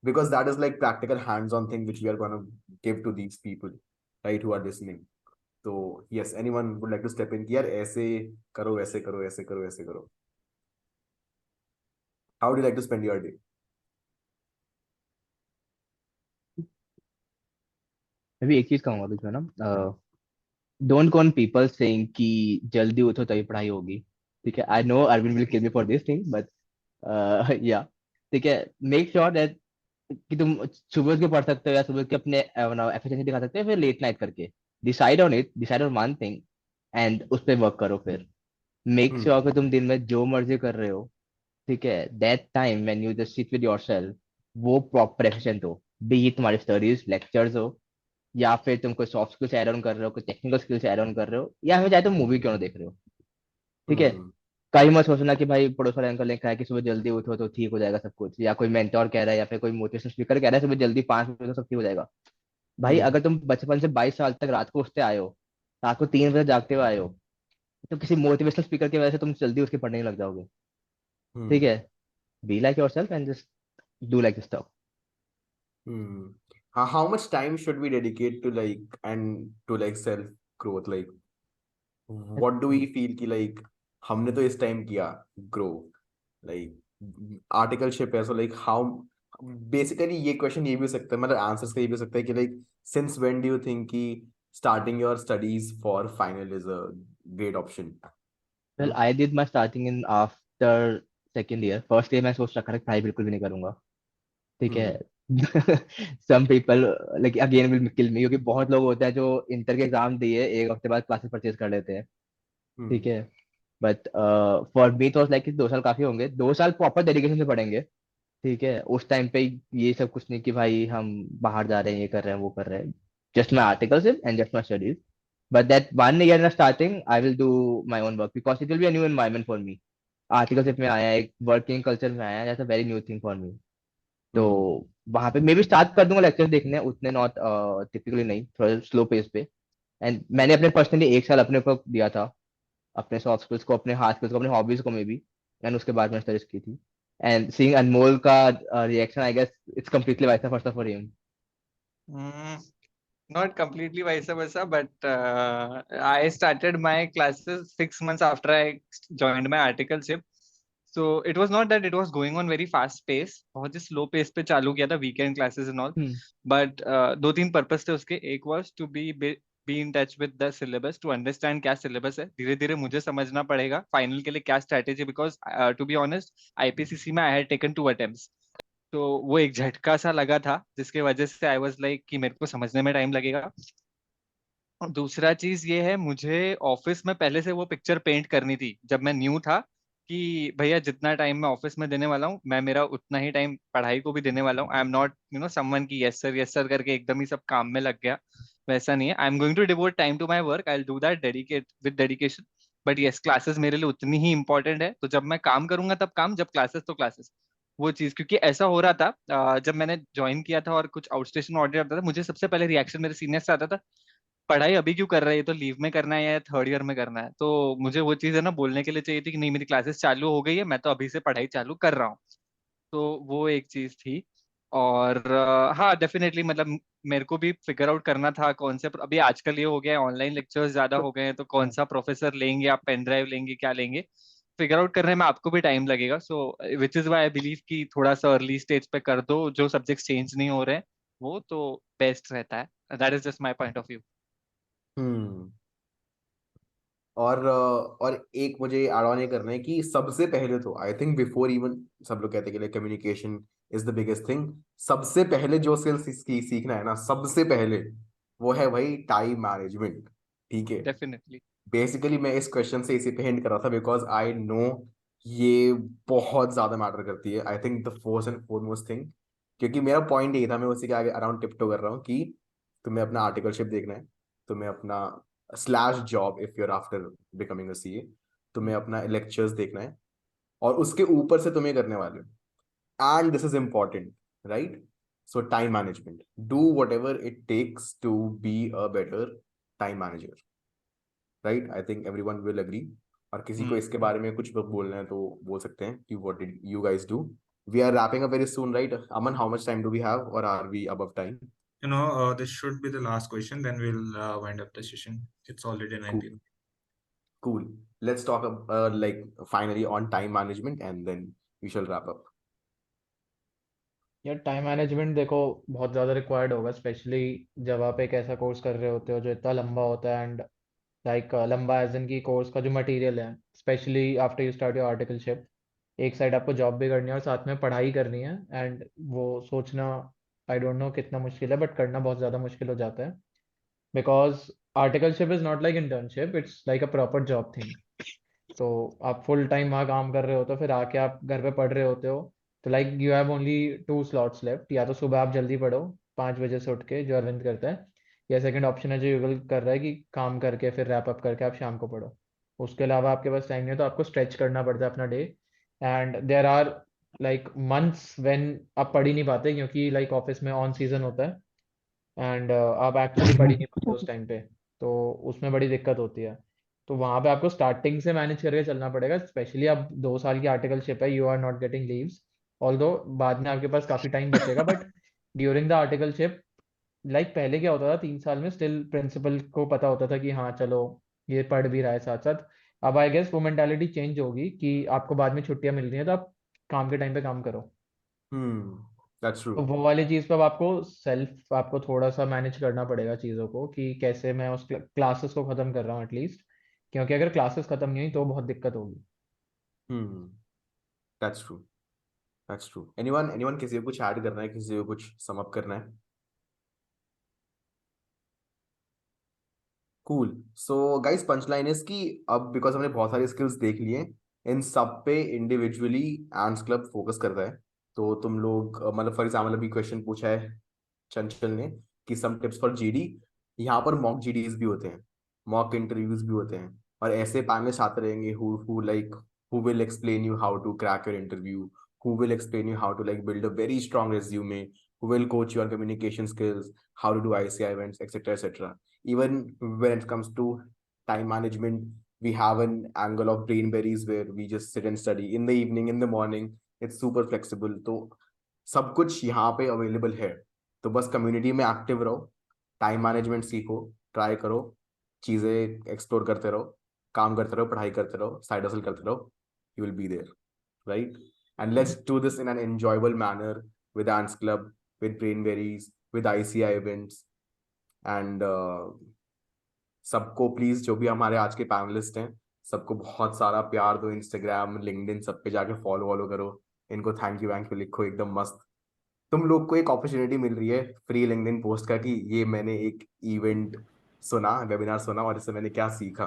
because that is like practical hands-on thing which we are going to give to these people, right, who are listening. So yes, anyone would like to step in here? ऐसे करो, ऐसे करो, ऐसे करो, ऐसे करो. How do you like to spend your day? मैं भी एक चीज कहूंगा बीच में ना, डोंट कॉन पीपल सेइंग कि जल्दी उठो तभी पढ़ाई होगी। ठीक है, I know Arvind will kill me for this thing, but या ठीक है, मेक श्योर दैट कि तुम सुबह के पढ़ सकते हो या सुबह के अपने एफिशिएंसी दिखा सकते हो, फिर लेट नाइट करके decide on it, decide on one thing and उस पर वर्क करो। फिर मेक Hmm. श्योर कि तुम दिन में जो मर्जी कर रहे हो, ठीक है, that time when you just sit with yourself वो प्रॉपर एफिशिएंट हो, बी इट तुम्हारी स्टडीज लेक्चर्स हो, या फिर तुम कोई सॉफ्ट स्किल्स ऐड ऑन कर रहे हो, कोई टेक्निकल स्किल्स ऐड ऑन कर रहे हो, या फिर चाहे तुम मूवी क्यों ना देख रहे हो। ठीक है, Hmm. कहीं मत सोचना कि भाई पड़ोस वाले अंकल ने कहा है कि सुबह जल्दी उठो तो ठीक हो जाएगा सब कुछ, या कोई मेंटोर कह रहा है या फिर कोई मोटिवेशनल स्पीकर कह रहा है सुबह जल्दी 5 बजे तो सब ठीक हो जाएगा। भाई Hmm. अगर तुम बचपन से 22 साल तक रात को उठते आए हो, रात को 3 बजे जागते हुए आए हो, तो किसी मोटिवेशनल स्पीकर की वजह से तुम जल्दी उसके पढ़ने लग जाओगे। ठीक Hmm. है, be like yourself and just do like this. Hmm. How much time should we dedicate to like self growth? Like, what do we feel कि like हमने तो इस टाइम किया grow, like articleship है, so like how basically ये question ये भी हो सकता है, मतलब आंसर्स का ये भी हो सकता है कि like since when do you think कि starting your studies for final is a great option? Well I did my starting in after second year. First year मैं सोच रखा था कि पढ़ाई बिल्कुल भी नहीं करूंगा। ठीक है, hmm some people like again will kill me, क्योंकि बहुत लोग होते हैं जो इंटर के एग्जाम दिए 1 हफ्ते बाद क्लासेस परचेज कर लेते हैं। ठीक है, बट फॉर मी तो लाइक 2 साल काफी होंगे, 2 साल प्रॉपर डेडिकेशन से पढ़ेंगे। ठीक है, उस टाइम पे ये सब कुछ नहीं कि भाई हम बाहर जा रहे हैं, ये कर रहे हैं, वो कर रहे हैं। Just my articles and just my studies. But that 1 year in starting, I will do my own work because it will be a new environment for me. Articleship में आया, एक वर्किंग कल्चर में आया, that's a very new thing for me. तो वहां पे मे भी start कर दूंगा लेक्चर देखने, उतने नॉट टिपिकली नहीं, थोड़ा स्लो पेस पे। एंड मैंने अपने पर्सनली 1 साल अपने ऊपर दिया था, अपने सॉफ्ट स्किल्स को, अपने हार्ड स्किल्स को, अपने हॉबीज को मे भी। एंड उसके बाद मैंने स्टडीज की थी। एंड सीइंग अनमोल का reaction, I guess it's completely vice versa for him. Not completely vice versa, but I started my classes 6 months after I joined my articleship. So it was not that it was going on very fast pace, बहुत ही slow pace पे चालू किया था, weekend classes and all. But दो तीन purpose थे उसके। एक was to be in touch with the syllabus, to understand क्या syllabus है। धीरे धीरे मुझे समझना पड़ेगा final के लिए क्या strategy, because to be honest, IPCC में I had taken 2 attempts. तो वो एक झटका सा लगा था, जिसके वजह से आई वाज लाइक कि मेरे को समझने में टाइम लगेगा। और दूसरा चीज ये है, मुझे ऑफिस में पहले से वो पिक्चर पेंट करनी थी जब मैं न्यू था, कि भैया जितना टाइम मैं ऑफिस में देने वाला हूँ, मैं मेरा उतना ही टाइम पढ़ाई को भी देने वाला हूँ। आई एम नॉट समवन की यस सर करके एकदम ही सब काम में लग गया। वैसा नहीं है। I am going to devote time to my work, I will do that dedicate with dedication. But yes, classes मेरे लिए उतनी ही इंपॉर्टेंट है। तो जब मैं काम करूंगा तब काम, जब क्लासेस तो क्लासेस। वो चीज, क्योंकि ऐसा हो रहा था जब मैंने ज्वाइन किया था और कुछ आउटस्टेशन ऑर्डर आता था, मुझे सबसे पहले रिएक्शन मेरे सीनियर से आता था, पढ़ाई अभी क्यों कर रहा है, ये तो लीव में करना है या थर्ड ईयर में करना है। तो मुझे वो चीज़ है ना बोलने के लिए चाहिए थी कि नहीं, मेरी क्लासेस चालू हो गई है, मैं तो अभी से पढ़ाई चालू कर रहा हूँ। तो वो एक चीज थी। और हाँ, डेफिनेटली मतलब मेरे को भी फिगर आउट करना था कौन से, अभी आजकल ये हो गया है ऑनलाइन लेक्चर्स ज्यादा हो गए हैं, तो कौन सा प्रोफेसर लेंगे, आप पेन ड्राइव लेंगे, क्या लेंगे, फिगर आउट करने में आपको भी टाइम लगेगा। So which is why I believe कि थोड़ा सा अर्ली स्टेज पे कर दो, जो सब्जेक्ट चेंज नहीं हो रहे हैं, वो तो बेस्ट रहता है। That is just my point of view. Hmm और एक मुझे ऐड ऑन ये करना है कि सबसे पहले तो आई थिंक बिफोर इवन, सब लोग कहते हैं कि communication is the biggest thing. सबसे पहले जो स्किल सीखना है ना, सबसे पहले वो है भाई टाइम मैनेजमेंट। ठीक है, डेफिनेटली। बेसिकली मैं इस क्वेश्चन से इसी पे हिंट कर रहा था बिकॉज आई नो ये बहुत ज्यादा मैटर करती है। I think the first and foremost thing, क्योंकि मेरा पॉइंट यही था, मैं उसी के आगे अराउंड टिप्टो कर रहा हूँ कि तुम्हें अपना आर्टिकलशिप देखना है, तुम्हें अपना slash job if your after becoming a CA, तुम्हें अपना लेक्चर्स देखना है, और उसके ऊपर से तुम्हें करने वाले हो, and this is important, right? So time management, do whatever it takes to be a better time manager, right? I think everyone will agree. और किसी को इसके बारे में कुछ बोलना है तो बोल सकते हैं कि what did you guys do. We are wrapping up very soon, right? Aman, how much time do we have, or are we above time? This should be the last question, then we'll wind up the session. It's already Cool. 19. Cool. Let's talk like finally on time management and then we shall wrap up. यार time management देखो बहुत ज़्यादा required होगा, specially जब आप एक ऐसा course कर रहे होते हो जो इतना लंबा होता है। एंड लाइक लंबा एज इन की कोर्स का जो मटेरियल है, specially after you start your articleship, एक साइड आपको जॉब भी करनी है और साथ में पढ़ाई करनी है। एंड वो सोचना, आई डोंट नो कितना मुश्किल है, बट करना बहुत ज़्यादा मुश्किल हो जाता है। Because articleship is not like internship, it's like a proper job thing. तो आप फुल टाइम वहाँ काम कर रहे होते हो, फिर आके आप घर पे पढ़ रहे होते हो। तो like you have only 2 slots left, या तो सुबह आप जल्दी पढ़ो 5 बजे से उठ के जो अरविंद करता है, या सेकंड ऑप्शन है जो युगल कर रहा है कि काम करके फिर रैप अप करके आप शाम को पढ़ो। उसके अलावा आपके पास टाइम नहीं है, तो आपको स्ट्रेच करना पड़ता है अपना day. And there are like months when आप पढ़ ही नहीं पाते, क्योंकि लाइक ऑफिस में ऑन सीजन होता है। एंड आप एक्चुअली पढ़ ही नहीं पाते उस टाइम पे। तो उसमें बड़ी दिक्कत होती है। तो वहाँ पे आपको स्टार्टिंग से मैनेज करके चलना पड़ेगा, स्पेशली अब 2 साल की आर्टिकलशिप है, you are not getting leaves. Although बाद में आपके पास काफ़ी टाइम बचेगा, but during the articleship, like पहले क्या होता था 3 साल में, स्टिल प्रिंसिपल को पता होता था कि हाँ चलो ये पढ़ भी रहा है साथ साथ। अब आई गेस वो मेंटालिटी चेंज होगी कि आपको बाद में छुट्टियां मिल रही हैं, तो आप काम के टाइम पे काम करो। Hmm, that's तो true. वो वाली चीज़ पे अब आपको सेल्फ आपको थोड़ा सा मैनेज करना पड़ेगा चीज़ों को, कि कैसे मैं उस क्लासेस को ख़त्म कर रहा हूँ एटलीस्ट। क्योंकि अगर क्लासेस ख़त्म नहीं हुई तो बहुत दिक्कत होगी। Hmm, that's true. That's true. Anyone किसी को कुछ ऐड करना है, किसी को कुछ सम अप करना है? Cool. So guys, punch line is कि अब बिकॉज हमने बहुत सारे स्किल्स देख लिए, इन सब पे इंडिविजुअली एंड्स क्लब फोकस कर रहा है. तो तुम लोग मतलब फॉर एग्जाम्पल अभी क्वेश्चन पूछा है चंचल ने कि सम टिप्स फॉर जीडी. यहाँ पर मॉक जीडीज भी होते हैं, मॉक इंटरव्यूज भी होते हैं, और ऐसे पैनलिस्ट आते रहेंगे who will explain you how to crack your interview, who will explain you how to like build a very strong resume, who will coach you on communication skills, how to do ICI events, etc., etc. Even when it comes to time management, we have an angle of brainberries where we just sit and study in the evening, in the morning. It's super flexible. तो सब कुछ यहाँ पे available है. तो बस community में active रहो, टाइम मैनेजमेंट सीखो, ट्राई करो, चीज़ें एक्सप्लोर करते रहो, काम करते रहो, पढ़ाई करते रहो, साइड हसल करते रहो. You will be there, right? And let's do this in an enjoyable manner with Ants Club, with Brainberries, with ICI events, and सबको प्लीज जो भी हमारे आज के पैनलिस्ट हैं सबको बहुत सारा प्यार दो. इंस्टाग्राम, लिंक्डइन सब पे जाके फॉलो वॉलो करो, इनको थैंक यू लिखो, एकदम मस्त. तुम लोग को एक अपॉर्चुनिटी मिल रही है फ्री लिंक्डइन पोस्ट का कि ये मैंने एक इवेंट सुना, वेबिनार सुना, और इससे मैंने क्या सीखा.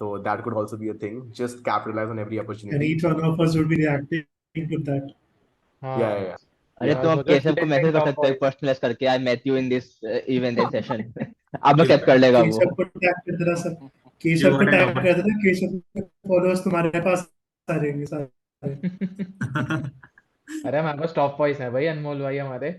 तो that could also be a thing. Just capitalize on every And opportunity. each one of us would be reacting to that. या हाँ अरे Yeah. तुम अब so just केशव को let मैसेज them कर talk सकते हो about पर्सनलाइज करके, I met you in this event and session. अब एक्सेप्ट कर लेगा वो. केशव को टैग कर देना सर, केशव You को got an टैग कर opportunity. देना, केशव के फॉलोअर्स तुम्हारे पास आ जाएंगे सारे. अरे हमारे पास टॉप वॉइस है भाई, अनमोल भाई हमारे.